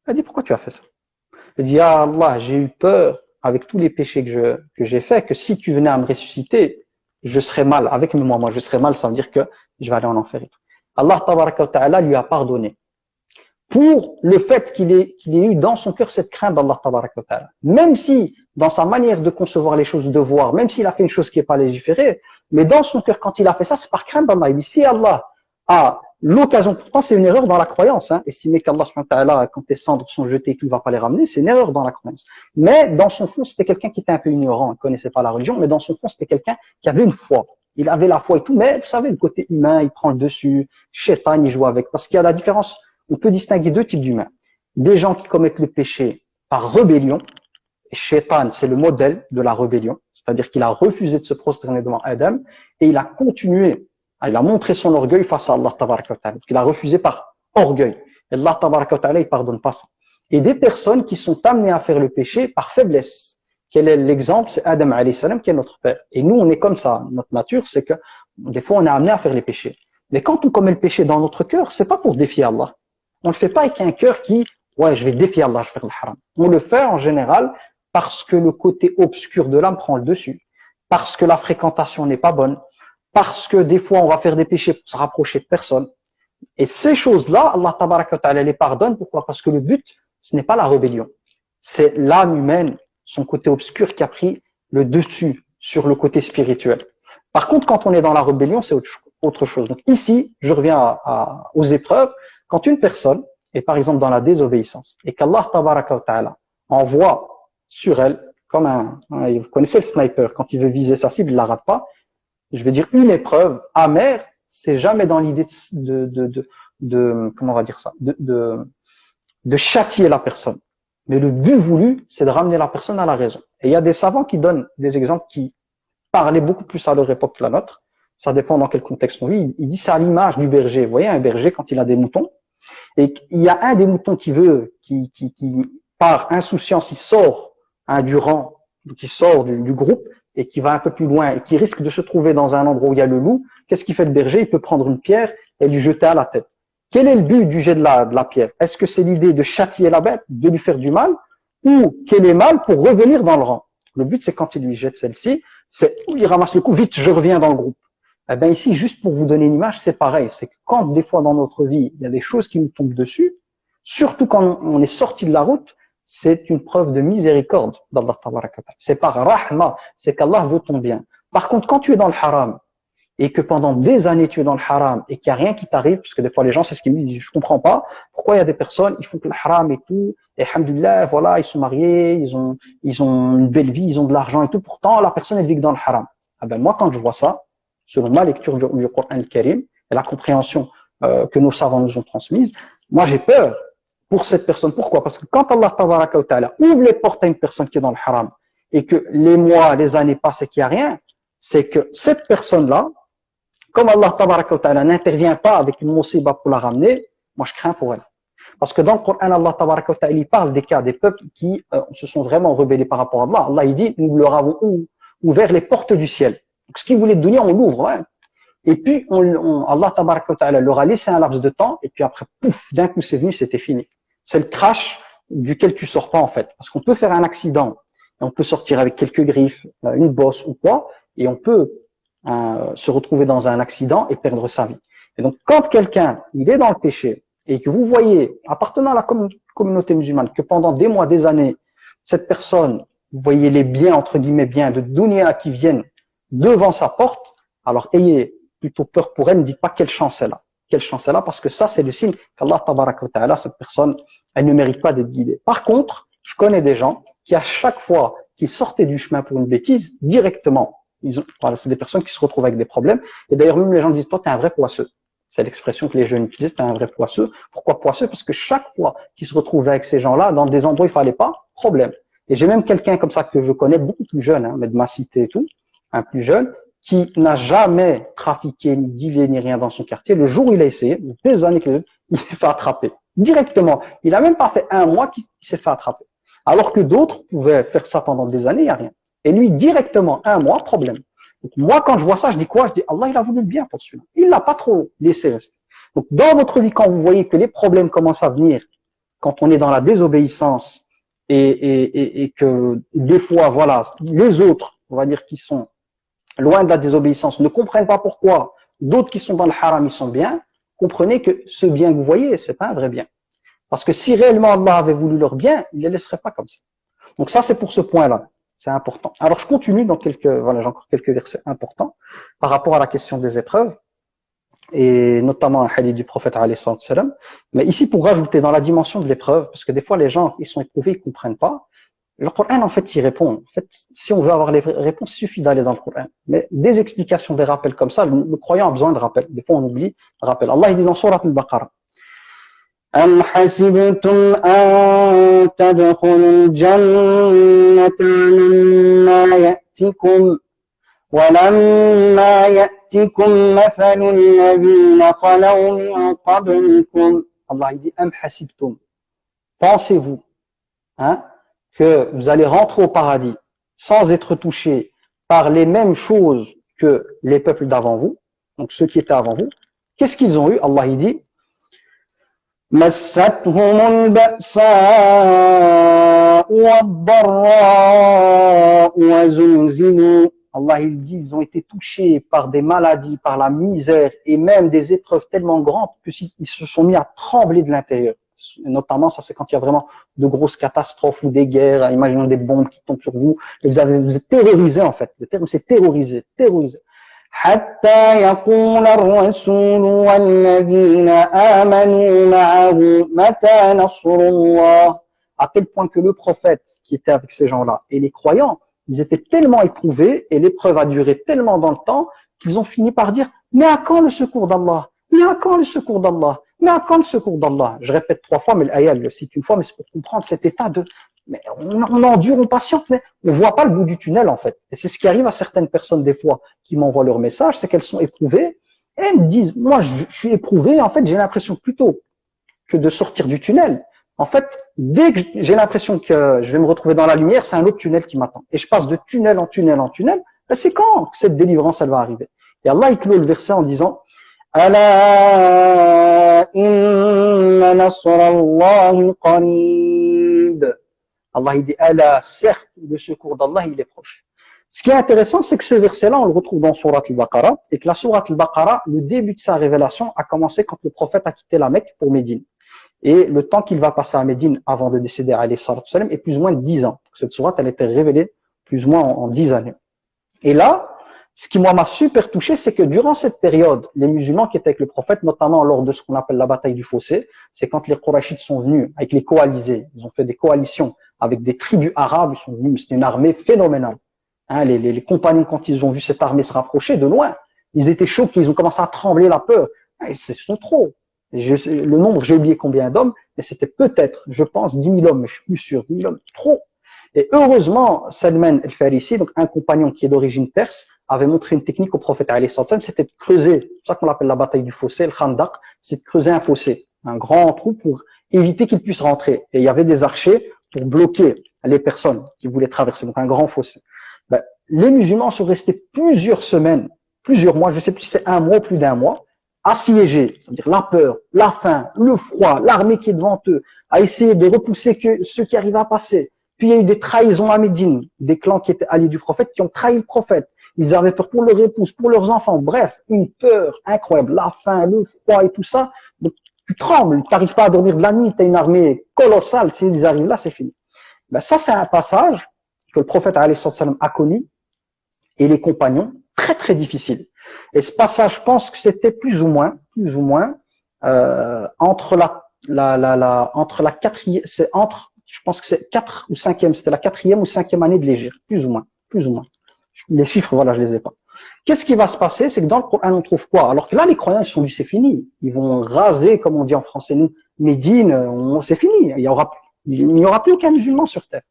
Il a dit, pourquoi tu as fait ça? Il a dit, ah Allah, j'ai eu peur avec tous les péchés que j'ai faits, que si tu venais à me ressusciter, je serais mal. Avec moi, je serais mal, ça veut dire que je vais aller en enfer et tout. Allah tabaraka wa ta'ala lui a pardonné. Pour le fait qu'il ait eu dans son cœur cette crainte d'Allah tabaraka wa ta'ala. Même si, dans sa manière de concevoir les choses, de voir, même s'il a fait une chose qui n'est pas légiférée, mais dans son cœur, quand il a fait ça, c'est par crainte d'Allah. Il dit, si Allah a l'occasion, pourtant c'est une erreur dans la croyance, hein, estimer qu'Allah subhanahu wa ta'ala, quand tes cendres sont jetées et qu'il ne va pas les ramener, c'est une erreur dans la croyance. Mais dans son fond, c'était quelqu'un qui était un peu ignorant, il ne connaissait pas la religion, mais dans son fond, c'était quelqu'un qui avait une foi. Il avait la foi et tout, mais vous savez, le côté humain, il prend le dessus, Shaitan, il joue avec. Parce qu'il y a la différence, on peut distinguer deux types d'humains. Des gens qui commettent le péché par rébellion. Et Shaitan, c'est le modèle de la rébellion. C'est-à-dire qu'il a refusé de se prosterner devant Adam et il a continué. Il a montré son orgueil face à Allah tabaraka wa ta'ala. Il a refusé par orgueil. Et Allah tabaraka wa ta'ala, il pardonne pas ça. Et des personnes qui sont amenées à faire le péché par faiblesse. Quel est l'exemple? C'est Adam alayhi salam qui est notre père. Et nous, on est comme ça. Notre nature, c'est que des fois, on est amené à faire les péchés. Mais quand on commet le péché dans notre cœur, c'est pas pour défier Allah. On le fait pas avec un cœur qui, ouais, je vais défier Allah, je vais faire le haram. On le fait en général parce que le côté obscur de l'âme prend le dessus. Parce que la fréquentation n'est pas bonne. Parce que des fois, on va faire des péchés pour se rapprocher de personne. Et ces choses-là, Allah tabaraka wa ta'ala les pardonne. Pourquoi? Parce que le but, ce n'est pas la rébellion. C'est l'âme humaine, son côté obscur qui a pris le dessus sur le côté spirituel. Par contre, quand on est dans la rébellion, c'est autre chose. Donc ici, je reviens aux épreuves. Quand une personne est par exemple dans la désobéissance et qu'Allah tabaraka wa ta'ala envoie sur elle, comme vous connaissez le sniper, quand il veut viser sa cible, il la rate pas. Je vais dire une épreuve amère, c'est jamais dans l'idée comment on va dire ça, de châtier la personne. Mais le but voulu, c'est de ramener la personne à la raison. Et il y a des savants qui donnent des exemples qui parlaient beaucoup plus à leur époque que la nôtre. Ça dépend dans quel contexte on vit. Il dit c'est à l'image du berger. Vous voyez un berger quand il a des moutons, et il y a un des moutons qui par insouciance, il sort du rang, qui sort du groupe et qui va un peu plus loin et qui risque de se trouver dans un endroit où il y a le loup. Qu'est-ce qu'il fait le berger? Il peut prendre une pierre et lui jeter à la tête. Quel est le but du jet de la pierre? Est-ce que c'est l'idée de châtier la bête, de lui faire du mal, ou qu'elle est mal pour revenir dans le rang? Le but, c'est quand il lui jette celle-ci, c'est il ramasse le coup, vite, je reviens dans le groupe. Eh bien ici, juste pour vous donner une image, c'est pareil. C'est que quand des fois dans notre vie, il y a des choses qui nous tombent dessus, surtout quand on est sorti de la route, c'est une preuve de miséricorde d'Allah tabaraka wa ta'ala. C'est par rahma, c'est qu'Allah veut ton bien. Par contre, quand tu es dans le haram, et que pendant des années tu es dans le haram, et qu'il n'y a rien qui t'arrive, parce que des fois les gens, c'est ce qu'ils me disent, je comprends pas, pourquoi il y a des personnes, ils font que le haram et tout, et alhamdoulilah, voilà, ils sont mariés, ils ont une belle vie, ils ont de l'argent et tout, pourtant la personne elle vit que dans le haram. Ah ben moi quand je vois ça, selon ma lecture du Coran al-Karim, et la compréhension que nos savants nous ont transmise, moi j'ai peur pour cette personne. Pourquoi? Parce que quand Allah tabaraka wa ta'ala ouvre les portes à une personne qui est dans le haram, et que les mois, les années passent et qu'il n'y a rien, c'est que cette personne-là, comme Allah tabaraka wa ta'ala n'intervient pas avec une musiba pour la ramener, moi je crains pour elle. Parce que dans le Coran, Allah tabaraka wa ta'ala, il parle des cas des peuples qui se sont vraiment rebellés par rapport à Allah. Allah il dit, nous leur avons ouvert les portes du ciel. Donc ce qu'ils voulaient donner, on l'ouvre. Hein. Et puis Allah tabaraka wa ta'ala leur a laissé un laps de temps, et puis après, pouf, d'un coup c'est venu, c'était fini. C'est le crash duquel tu sors pas en fait. Parce qu'on peut faire un accident, et on peut sortir avec quelques griffes, une bosse ou quoi, et on peut se retrouver dans un accident et perdre sa vie. Et donc quand quelqu'un, il est dans le péché, et que vous voyez, appartenant à la communauté musulmane, que pendant des mois, des années, cette personne, vous voyez les biens, entre guillemets biens, de dunya qui viennent devant sa porte, alors ayez plutôt peur pour elle, ne dites pas quelle chance elle a. Quelle chance elle a, parce que ça, c'est le signe qu'Allah tabaraka wa ta'ala, cette personne, elle ne mérite pas d'être guidée. Par contre, je connais des gens qui, à chaque fois qu'ils sortaient du chemin pour une bêtise, directement, voilà, c'est des personnes qui se retrouvent avec des problèmes. Et d'ailleurs, même les gens disent, toi, t'es un vrai poisseux. C'est l'expression que les jeunes utilisent, t'es un vrai poisseux. Pourquoi poisseux? Parce que chaque fois qu'ils se retrouvaient avec ces gens-là, dans des endroits où il fallait pas, problème. Et j'ai même quelqu'un comme ça que je connais, beaucoup plus jeune, mais de ma cité et tout, un plus jeune, qui n'a jamais trafiqué, ni dealé, ni rien dans son quartier. Le jour où il a essayé, 2 années qu'il il s'est fait attraper. Directement. Il a même pas fait 1 mois qu'il s'est fait attraper. Alors que d'autres pouvaient faire ça pendant des années, il n'y a rien. Et lui, directement, 1 mois, problème. Donc, moi, quand je vois ça, je dis quoi? Je dis, Allah, il a voulu le bien pour celui-là. Il l'a pas trop laissé rester. Donc, dans votre vie, quand vous voyez que les problèmes commencent à venir, quand on est dans la désobéissance, et que des fois, voilà, les autres, on va dire, qui sont loin de la désobéissance, ne comprennent pas pourquoi d'autres qui sont dans le haram, ils sont bien, comprenez que ce bien que vous voyez, c'est pas un vrai bien. Parce que si réellement Allah avait voulu leur bien, il les laisserait pas comme ça. Donc ça, c'est pour ce point-là. C'est important. Alors, je continue dans voilà, j'ai encore quelques versets importants par rapport à la question des épreuves, et notamment un hadith du prophète alayhi salam. Mais ici, pour rajouter dans la dimension de l'épreuve, parce que des fois, les gens, ils sont éprouvés, ils comprennent pas. Le Coran, en fait, il répond. En fait, si on veut avoir les réponses, il suffit d'aller dans le Coran. Mais des explications, des rappels comme ça, le croyant a besoin de rappels. Des fois, on oublie le rappel. Allah, il dit dans Surat al-Baqarah, أم حسبتم أن تدخلوا الجنة ولما يأتكم مثل الذين خلوا من قبلكم. Allah il dit أم حسبتم, pensez-vous que vous allez rentrer au paradis sans être touchés par les mêmes choses que les peuples d'avant vous, donc ceux qui étaient avant vous. Qu'est-ce qu'ils ont eu? Allah il dit مستهم البأساء والضراء وزلزلوا. Allah il dit, ils ont été touchés par des maladies, par la misère et même des épreuves tellement grandes qu'ils se sont mis à trembler de l'intérieur. Notamment, ça c'est quand il y a vraiment de grosses catastrophes ou des guerres, imaginons des bombes qui tombent sur vous, et vous êtes terrorisé en fait. Le terme c'est terrorisé, terrorisé. حتى يقول الرسول والذين آمنوا معه متى نصر الله. À tel point que le prophète qui était avec ces gens-là et les croyants, ils étaient tellement éprouvés et l'épreuve a duré tellement dans le temps qu'ils ont fini par dire mais à quand le secours d'Allah? Mais à quand le secours d'Allah? Mais à quand le secours d'Allah? Je répète 3 fois, mais l'ayah le cite une fois, mais c'est pour comprendre cet état de mais on endure, on patiente, mais on voit pas le bout du tunnel en fait. Et c'est ce qui arrive à certaines personnes des fois qui m'envoient leur message, c'est qu'elles sont éprouvées et elles me disent moi je suis éprouvé, en fait j'ai l'impression plutôt que de sortir du tunnel. En fait, dès que j'ai l'impression que je vais me retrouver dans la lumière, c'est un autre tunnel qui m'attend. Et je passe de tunnel en tunnel en tunnel. Ben c'est quand cette délivrance elle va arriver? Et Allah il clôt le verset en disant Ala inna nasrallahi qarib. Allah il dit Allah, certes le secours d'Allah il est proche. Ce qui est intéressant, c'est que ce verset-là, on le retrouve dans Surat al-Baqarah, et que la Surat al-Baqarah, le début de sa révélation a commencé quand le prophète a quitté la Mecque pour Médine. Et le temps qu'il va passer à Médine avant de décéder alayhi salatu salam est plus ou moins de 10 ans. Cette sourate, elle a été révélée plus ou moins en 10 années. Et là, ce qui moi m'a super touché, c'est que durant cette période, les musulmans qui étaient avec le prophète, notamment lors de ce qu'on appelle la bataille du fossé, c'est quand les Qurayshites sont venus avec les coalisés, ils ont fait des coalitions avec des tribus arabes, ils sont venus, c'était une armée phénoménale. Les compagnons, quand ils ont vu cette armée se rapprocher de loin, ils étaient choqués, ils ont commencé à trembler la peur. Ce sont trop. Le nombre, j'ai oublié combien d'hommes, mais c'était peut-être, je pense, 10 000 hommes, mais je suis plus sûr, 10 000 hommes, trop. Et heureusement, Salman el-Farisi, donc un compagnon qui est d'origine perse, avait montré une technique au prophète alayhi salam, c'était de creuser, c'est pour ça qu'on l'appelle la bataille du fossé, le Khandaq, c'est de creuser un fossé, un grand trou pour éviter qu'ils puissent rentrer. Et il y avait des archers pour bloquer les personnes qui voulaient traverser, donc un grand fossé. Les musulmans sont restés plusieurs semaines, plusieurs mois, je ne sais plus si c'est 1 mois ou plus d'1 mois, assiégés, c'est-à-dire la peur, la faim, le froid, l'armée qui est devant eux, à essayer de repousser que ceux qui arrivent à passer. Puis il y a eu des trahisons à Médine, des clans qui étaient alliés du prophète qui ont trahi le prophète. Ils avaient peur pour leurs épouses, pour leurs enfants. Bref, une peur incroyable, la faim, le froid et tout ça. Donc tu trembles, tu n'arrives pas à dormir de la nuit, tu as une armée colossale. S'ils arrivent là, c'est fini. Ça, c'est un passage que le prophète alayhi salam a connu et les compagnons, très très difficile. Et ce passage, je pense que c'était plus ou moins, entre entre la quatrième, c'est entre, je pense que c'est 4 ou 5e, c'était la 4e ou 5e année de l'Hégire, plus ou moins. Les chiffres, voilà, je les ai pas. Qu'est-ce qui va se passer? C'est que dans le Coran, on trouve quoi? Alors que là, les croyants, ils sont dit, c'est fini. Ils vont raser, comme on dit en français, nous, Médine, c'est fini. Il n'y aura plus aucun musulman sur terre.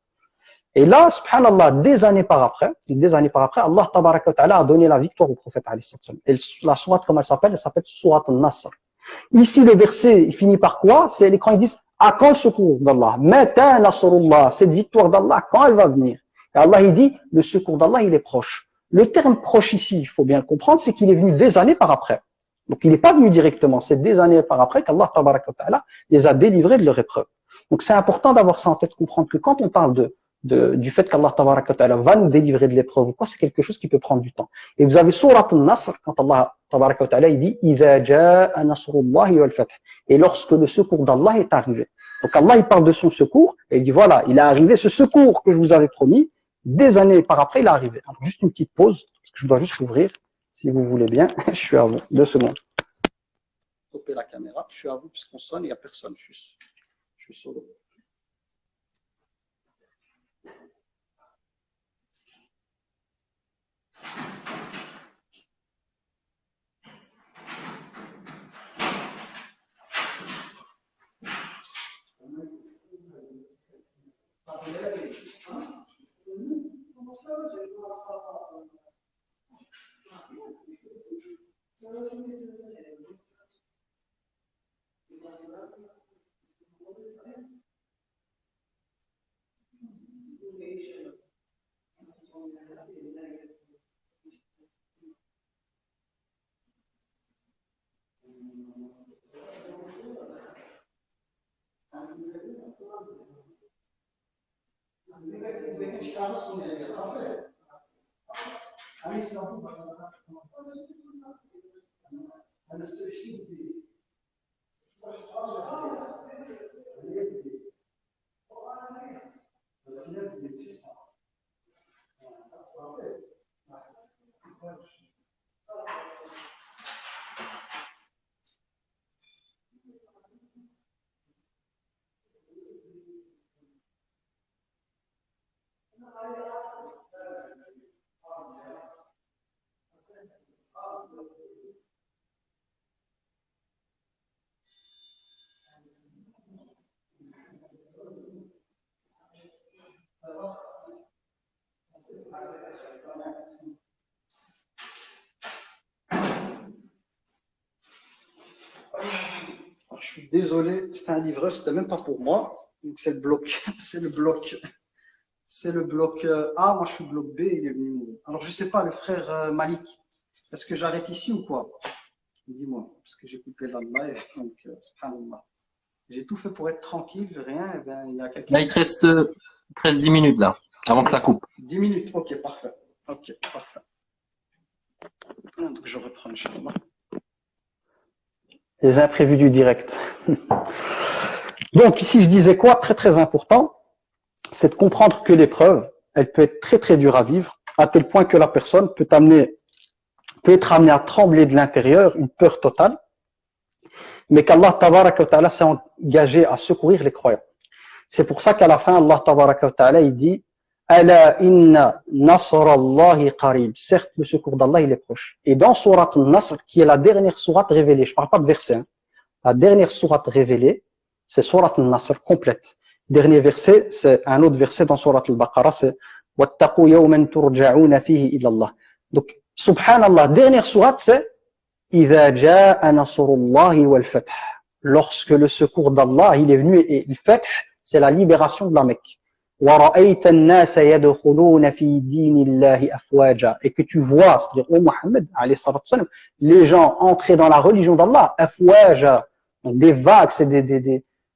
Et là, subhanallah, des années par après, Allah tabaraka wa ta'ala a donné la victoire au prophète alayhi salam. Et la sourate, comment elle s'appelle sourate al-Nasr. Ici, le verset, il finit par quoi? C'est les croyants disent, à quand le secours d'Allah? Mata nasrullah, cette victoire d'Allah, quand elle va venir? Et Allah, il dit, le secours d'Allah, il est proche. Le terme proche ici, il faut bien le comprendre, c'est qu'il est venu des années par après. Donc, il n'est pas venu directement, c'est des années par après qu'Allah tabaraka wa ta'ala les a délivrés de leur épreuve. Donc, c'est important d'avoir ça en tête, comprendre que quand on parle du fait qu'Allah tabaraka wa ta'ala va nous délivrer de l'épreuve ou quoi, c'est quelque chose qui peut prendre du temps. Et vous avez sourate al-Nasr, quand Allah tabaraka wa ta'ala, il dit, إِذَا جَاءَ نَصْرُ اللَّهِ وَالْفَتْحِ. Et lorsque le secours d'Allah est arrivé. Donc, Allah, il parle de son secours, et il dit, voilà, il est arrivé, ce secours que je vous avais promis, des années par après, il est arrivé. Alors, juste une petite pause, parce que je dois juste ouvrir, si vous voulez bien. Je suis à vous. 2 secondes. Stopper la caméra. Je suis à vous, puisqu'on sonne, il n'y a personne. Je suis solo. Je suis désolé, c'était un livreur, c'était même pas pour moi. Donc c'est le bloc, c'est le bloc A, moi je suis bloc B, il est venu. Alors je sais pas, le frère Malik, est-ce que j'arrête ici ou quoi? Dis-moi, parce que j'ai coupé la live, donc subhanallah. J'ai tout fait pour être tranquille, rien, et ben il y a quelqu'un. Là, il te reste 10 minutes là, avant que ça coupe. 10 minutes, ok, parfait. Ok, parfait. Donc je reprends, Inch'Allah. Les imprévus du direct. Donc ici je disais quoi? Très très important, c'est de comprendre que l'épreuve, elle peut être très très dure à vivre, à tel point que la personne peut être amenée à trembler de l'intérieur, une peur totale, mais qu'Allah tabaraka wa ta'ala s'est engagé à secourir les croyants. C'est pour ça qu'à la fin, Allah tabaraka wa ta'ala, il dit Ala inna nasrallahi qarib. Certes, le secours d'Allah, il est proche. Et dans sourate al-Nasr, qui est la dernière sourate révélée, je parle pas de verset, hein, la dernière sourate révélée, c'est sourate al-Nasr complète. Dernier verset, c'est un autre verset dans sourate al-Baqarah, c'est Wattaqu yawman turja'una fihi ila Allah. Donc, subhanallah, dernière sourate, c'est Idha ja'a nasrullahi wal fath. Lorsque le secours d'Allah, il est venu, et le fath, c'est la libération de la Mecque. وَرَأَيْتَ النَّاسَ يَدْخُلُونَ فِي دِينِ اللَّهِ أَفْوَاجًا. Et que tu vois, c'est-à-dire, ô Mohammed, alayhi salatu wa sallam, les gens entrer dans la religion d'Allah, afwaja, donc des vagues, c'est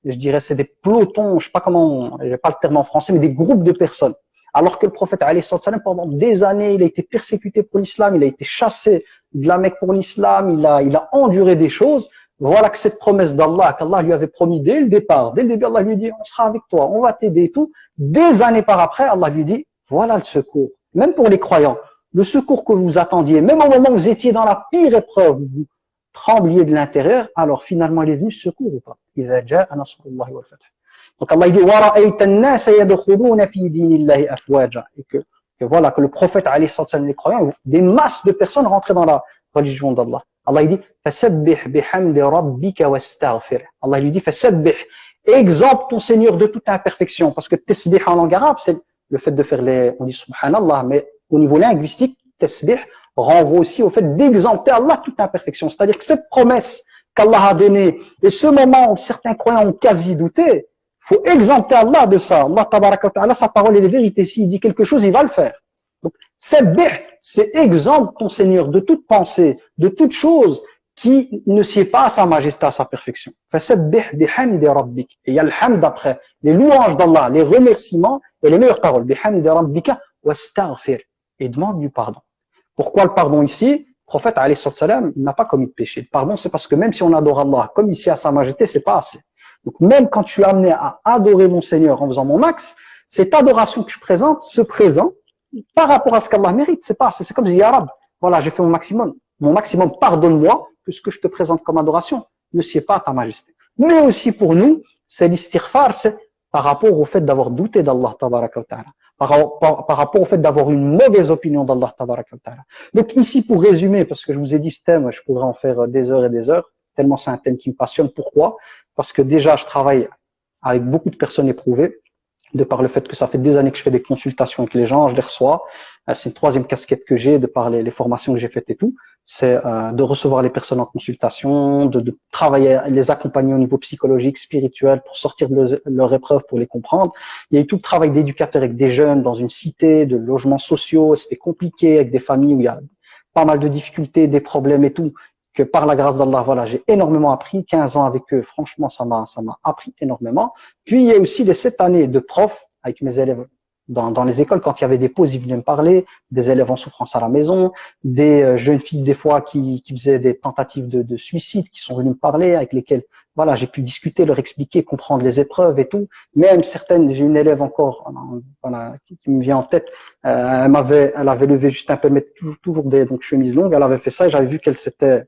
je dirais, c'est des pelotons, je sais pas comment, j'ai pas le terme en français, mais des groupes de personnes. Alors que le prophète, alayhi salatu wa sallam, pendant des années, il a été persécuté pour l'islam, il a été chassé de la Mecque pour l'islam, il a enduré des choses. Voilà que cette promesse d'Allah, qu'Allah lui avait promis dès le début, Allah lui dit, on sera avec toi, on va t'aider et tout. Des années par après, Allah lui dit, voilà le secours. Même pour les croyants, le secours que vous attendiez, même au moment où vous étiez dans la pire épreuve, vous trembliez de l'intérieur, alors finalement il est venu ce secours ou pas? إِذَا جَاءَ نَصْرُ اللَّهِ وَالْفَتْحُ. Donc Allah dit وَرَأَيْتَ النَّاسَ يَدْخُلُونَ فِي دِينِ اللَّهِ أَفْوَاجًا, et que voilà, que le prophète alayhi sallam, les croyants, des masses de personnes rentraient dans la religion d'Allah. Allah il dit فَسَبِّحْ بِحَمْدِ رَبِّكَ وَاسْتَغْفِرْ. Allah lui dit فَسَبِّحْ, exempte ton Seigneur de toute imperfection, parce que tasbih en langue arabe, c'est le fait de faire on dit subhanallah, mais au niveau linguistique, tasbih renvoie aussi au fait d'exempter Allah de toute imperfection. C'est-à-dire que cette promesse qu'Allah a donnée, et ce moment où certains croyants ont quasi douté, faut exempter Allah de ça. Allah tabaraka wa ta'ala, sa parole est la vérité. S'il dit quelque chose, il va le faire. Donc, sabbih, c'est exempte ton Seigneur de toute pensée, de toute chose qui ne sied pas à sa majesté, à sa perfection. Fasabbih bihamdi rabbik. Et il y a le hamd après, les louanges d'Allah, les remerciements et les meilleures paroles. Bihamdi rabbika wastaghfir. Et demande du pardon. Pourquoi le pardon ici? Le prophète, alayhi salam, n'a pas commis de péché. Le pardon, c'est parce que même si on adore Allah, comme ici à sa majesté, c'est pas assez. Donc même quand tu es amené à adorer mon Seigneur en faisant mon max, cette adoration que je présente se présente par rapport à ce qu'Allah mérite. C'est pas assez. C'est comme si, Ya Rab, voilà, j'ai fait mon maximum. Mon maximum, pardonne-moi que ce que je te présente comme adoration ne sied pas à ta majesté. Mais aussi pour nous, c'est l'istighfar, c'est par rapport au fait d'avoir douté d'Allah tabaraka wa ta'ala, par rapport au fait d'avoir une mauvaise opinion d'Allah tabaraka wa ta'ala. Donc ici, pour résumer, parce que je vous ai dit ce thème, je pourrais en faire des heures et des heures, tellement c'est un thème qui me passionne. Pourquoi? Parce que déjà, je travaille avec beaucoup de personnes éprouvées, de par le fait que ça fait des années que je fais des consultations avec les gens, je les reçois. C'est une troisième casquette que j'ai, de par les formations que j'ai faites et tout. C'est de recevoir les personnes en consultation, de travailler, les accompagner au niveau psychologique, spirituel, pour sortir de leur épreuve, pour les comprendre. Il y a eu tout le travail d'éducateur avec des jeunes dans une cité, de logements sociaux. C'était compliqué avec des familles où il y a pas mal de difficultés, des problèmes et tout. Que par la grâce d'Allah, voilà, j'ai énormément appris, 15 ans avec eux, franchement, ça m'a appris énormément. Puis, il y a aussi les 7 années de prof avec mes élèves dans les écoles, quand il y avait des pauses, ils venaient me parler, des élèves en souffrance à la maison, des jeunes filles, des fois, qui faisaient des tentatives de suicide, qui sont venues me parler, avec lesquelles, voilà, j'ai pu discuter, leur expliquer, comprendre les épreuves et tout. Même certaines, j'ai une élève encore, voilà, qui me vient en tête, elle avait levé juste un peu, mais toujours des chemises longues, elle avait fait ça, et j'avais vu qu'elle s'était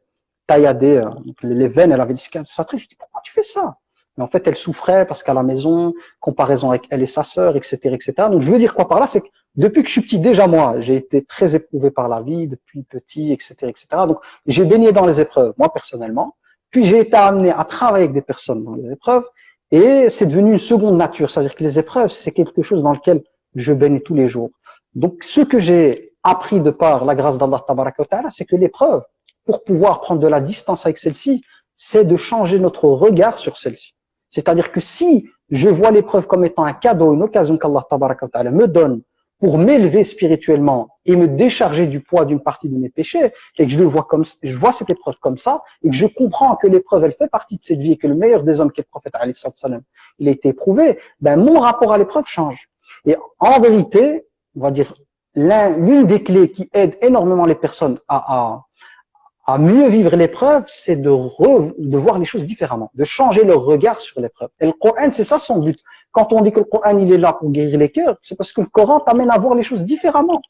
tailladé, les veines, elle avait dit ça très, je dis pourquoi tu fais ça? Mais en fait, elle souffrait parce qu'à la maison, comparaison avec elle et sa sœur, etc., etc. Donc, je veux dire quoi par là, c'est que depuis que je suis petit, déjà moi, j'ai été très éprouvé par la vie depuis petit, etc., etc. Donc, j'ai baigné dans les épreuves, moi personnellement. Puis, j'ai été amené à travailler avec des personnes dans les épreuves, et c'est devenu une seconde nature. C'est-à-dire que les épreuves, c'est quelque chose dans lequel je baigne tous les jours. Donc, ce que j'ai appris de par la grâce d'Allah tabaraka wa ta'ala, c'est que l'épreuve, pour pouvoir prendre de la distance avec celle-ci, c'est de changer notre regard sur celle-ci. C'est-à-dire que si je vois l'épreuve comme étant un cadeau, une occasion qu'Allah tabaraka wa ta'ala me donne pour m'élever spirituellement et me décharger du poids d'une partie de mes péchés, et que je vois cette épreuve comme ça, et que je comprends que l'épreuve, elle fait partie de cette vie, et que le meilleur des hommes, qui est le prophète, alayhi salam, il a été éprouvé, ben, mon rapport à l'épreuve change. Et en vérité, on va dire, l'une des clés qui aide énormément les personnes à mieux vivre l'épreuve, c'est de voir les choses différemment, de changer leur regard sur l'épreuve. Et le Coran, c'est ça son but. Quand on dit que le Coran, il est là pour guérir les cœurs, c'est parce que le Coran t'amène à voir les choses différemment.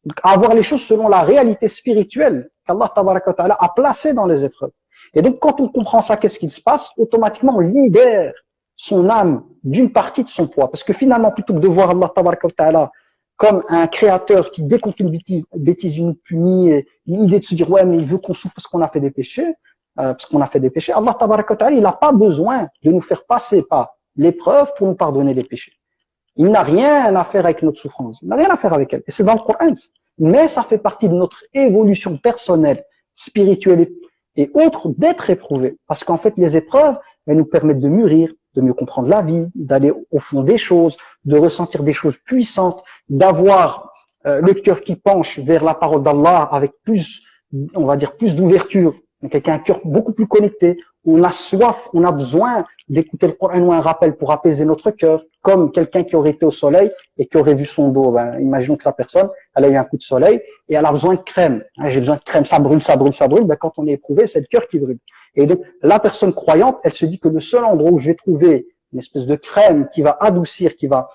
Donc, à voir les choses selon la réalité spirituelle qu'Allah tabaraka wa ta'ala a placée dans les épreuves. Et donc, quand on comprend ça, qu'est-ce qui se passe? Automatiquement, on libère son âme d'une partie de son poids. Parce que finalement, plutôt que de voir Allah tabaraka wa ta'ala comme un créateur qui, dès qu'on fait une bêtise, il nous punit, et l'idée de se dire, ouais, mais il veut qu'on souffre parce qu'on a fait des péchés, Allah tabaraka wa ta'ala, il n'a pas besoin de nous faire passer par l'épreuve pour nous pardonner les péchés. Il n'a rien à faire avec notre souffrance. Il n'a rien à faire avec elle. Et c'est dans le Coran. Mais ça fait partie de notre évolution personnelle, spirituelle et autre d'être éprouvé. Parce qu'en fait, les épreuves, elles nous permettent de mûrir, de mieux comprendre la vie, d'aller au fond des choses, de ressentir des choses puissantes, d'avoir le cœur qui penche vers la parole d'Allah avec plus, on va dire, plus d'ouverture. Donc avec un cœur beaucoup plus connecté. On a soif, on a besoin d'écouter le Coran ou un rappel pour apaiser notre cœur, comme quelqu'un qui aurait été au soleil et qui aurait vu son dos. Ben, imaginons que la personne, elle a eu un coup de soleil et elle a besoin de crème. J'ai besoin de crème, ça brûle, ça brûle, ça brûle. Ben, quand on est éprouvé, c'est le cœur qui brûle. Et donc, la personne croyante, elle se dit que le seul endroit où je vais trouver une espèce de crème qui va adoucir, qui va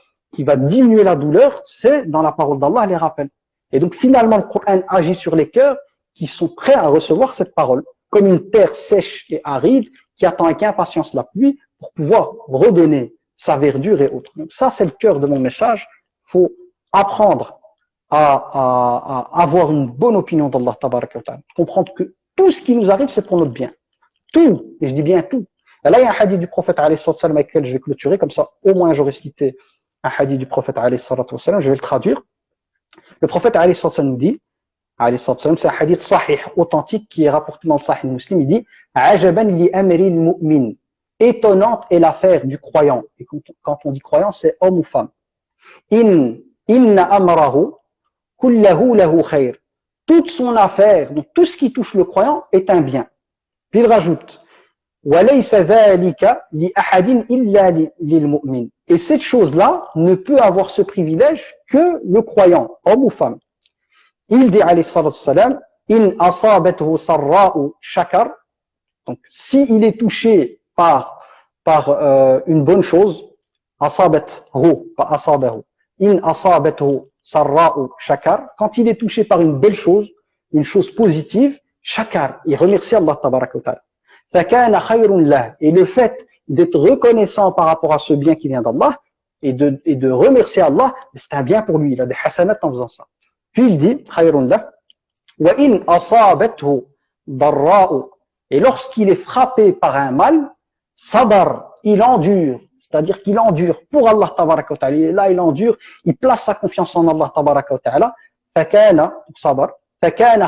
diminuer la douleur, c'est dans la parole d'Allah, les rappels. Et donc finalement, le Coran agit sur les cœurs qui sont prêts à recevoir cette parole, comme une terre sèche et aride qui attend avec impatience la pluie pour pouvoir redonner sa verdure et autres. Donc ça, c'est le cœur de mon message. Il faut apprendre à avoir une bonne opinion d'Allah Tabaraka wa Ta'ala. Comprendre que tout ce qui nous arrive, c'est pour notre bien. Tout, et je dis bien tout. Et là, il y a un hadith du prophète alayhi salam avec lequel je vais clôturer, comme ça, au moins j'aurais cité un hadith du prophète alayhi salam, je vais le traduire. Le prophète alayhi salam nous dit, alayhi salam, c'est un hadith sahih, authentique, qui est rapporté dans le sahih muslim, il dit, Ajaban li amri al-mu'min. Étonnante est l'affaire du croyant. Et quand on dit croyant, c'est homme ou femme. Inna amrahu kullahu lahu khair. Toute son affaire, donc tout ce qui touche le croyant est un bien. Puis il rajoute, وَلَيْسَ ذَلِكَ لِأَحَدٍ إِلَّا لِلْمُؤْمِنِ. Et cette chose-là ne peut avoir ce privilège que le croyant, homme ou femme. Il dit, alayhi salatu wassalam, in asabathu sarra'u shakar. Donc, s'il est touché par une bonne chose, asabathu, pas asabahu. In asabathu sarra'u shakar. Quand il est touché par une belle chose, une chose positive, shakar, il remercie Allah tabaraka wa ta'ala. فَكَانَ خَيْرٌ لَهُ. Et le fait d'être reconnaissant par rapport à ce bien qui vient d'Allah et de remercier Allah, c'est un bien pour lui. Il a des hasanats en faisant ça. Puis il dit, خَيْرٌ لَهُ. وَإِنْ أَصَابَتْهُ ضَرَّاءُ. Et lorsqu'il est frappé par un mal, sabar, il endure. C'est-à-dire qu'il endure pour Allah tabaraka wa ta'ala. Et là, il endure, il place sa confiance en Allah tabaraka wa ta'ala. فَكَانَ sabar. فَكَانَ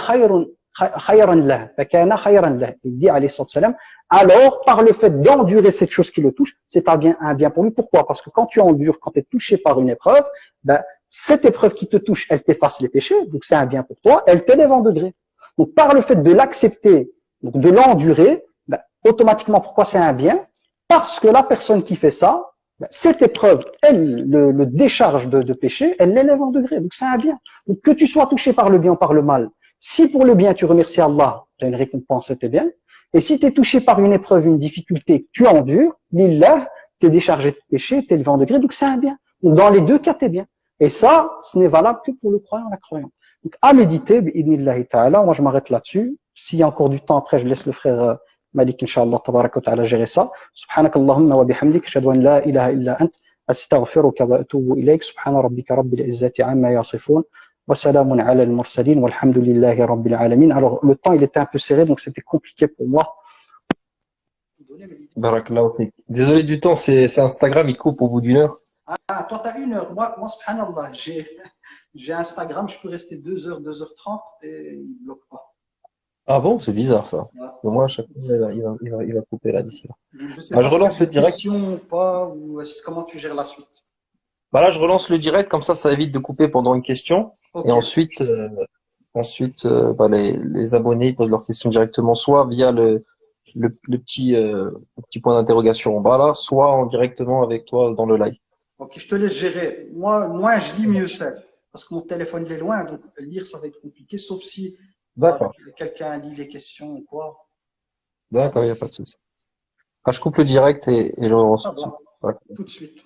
خيرا له فكان خيرا له. Il dit alayhi salam, alors par le fait d'endurer cette chose qui le touche, c'est un bien pour lui. Pourquoi? Parce que quand tu endures, quand tu es touché par une épreuve, ben, cette épreuve qui te touche, elle t'efface les péchés, donc c'est un bien pour toi, elle t'élève en degré. Donc par le fait de l'accepter, donc de l'endurer, ben, automatiquement pourquoi c'est un bien? Parce que la personne qui fait ça, ben, cette épreuve, elle le décharge de péché, elle l'élève en degré, donc c'est un bien. Donc que tu sois touché par le bien ou par le mal, si pour le bien tu remercies Allah, tu as une récompense, c'était bien. Et si tu es touché par une épreuve, une difficulté, tu endures, lillah, tu es déchargé de péché, tu es élevé en degré, donc c'est un bien. Donc dans les deux cas, tu es bien. Et ça, ce n'est valable que pour le croyant, la croyante. Donc à méditer, bi'idnillahi ta'ala, moi je m'arrête là-dessus. S'il y a encore du temps après, je laisse le frère Malik, incha'Allah, tabaraka wa ta'ala, gérer ça. Subhanakallahumma wa bihamdik, ashhadu an la ilaha illa ant, astaghfiruka wa atubu ilayk, subhana rabbika rabbil izzati amma yasifun. وسلام على المرسلين والحمد لله رب العالمين. Alors le temps il était un peu serré donc c'était compliqué pour moi. Barakallahu fik. Désolé du temps, c'est Instagram, il coupe au bout d'une heure. Ah, toi t'as une heure. Moi subhanallah, j'ai Instagram, je peux rester 2h30 et il bloque pas. Ah bon, c'est bizarre ça. Ouais. Mais moi, à chaque fois, il va couper là d'ici là. Je sais Bah, pas je relance le direct. question ou pas ou comment tu gères la suite. Bah là, je relance le direct, comme ça évite de couper pendant une question. Okay. Et ensuite, bah, les abonnés ils posent leurs questions directement, soit via le petit point d'interrogation en bas là, soit directement avec toi dans le live. Ok, je te laisse gérer. Moi, je lis mieux ça, parce que mon téléphone il est loin, donc lire ça va être compliqué, sauf si quelqu'un lit les questions ou quoi. D'accord, il n'y a pas de souci. Ah, je coupe le direct et je relance. Ah bon, tout de suite.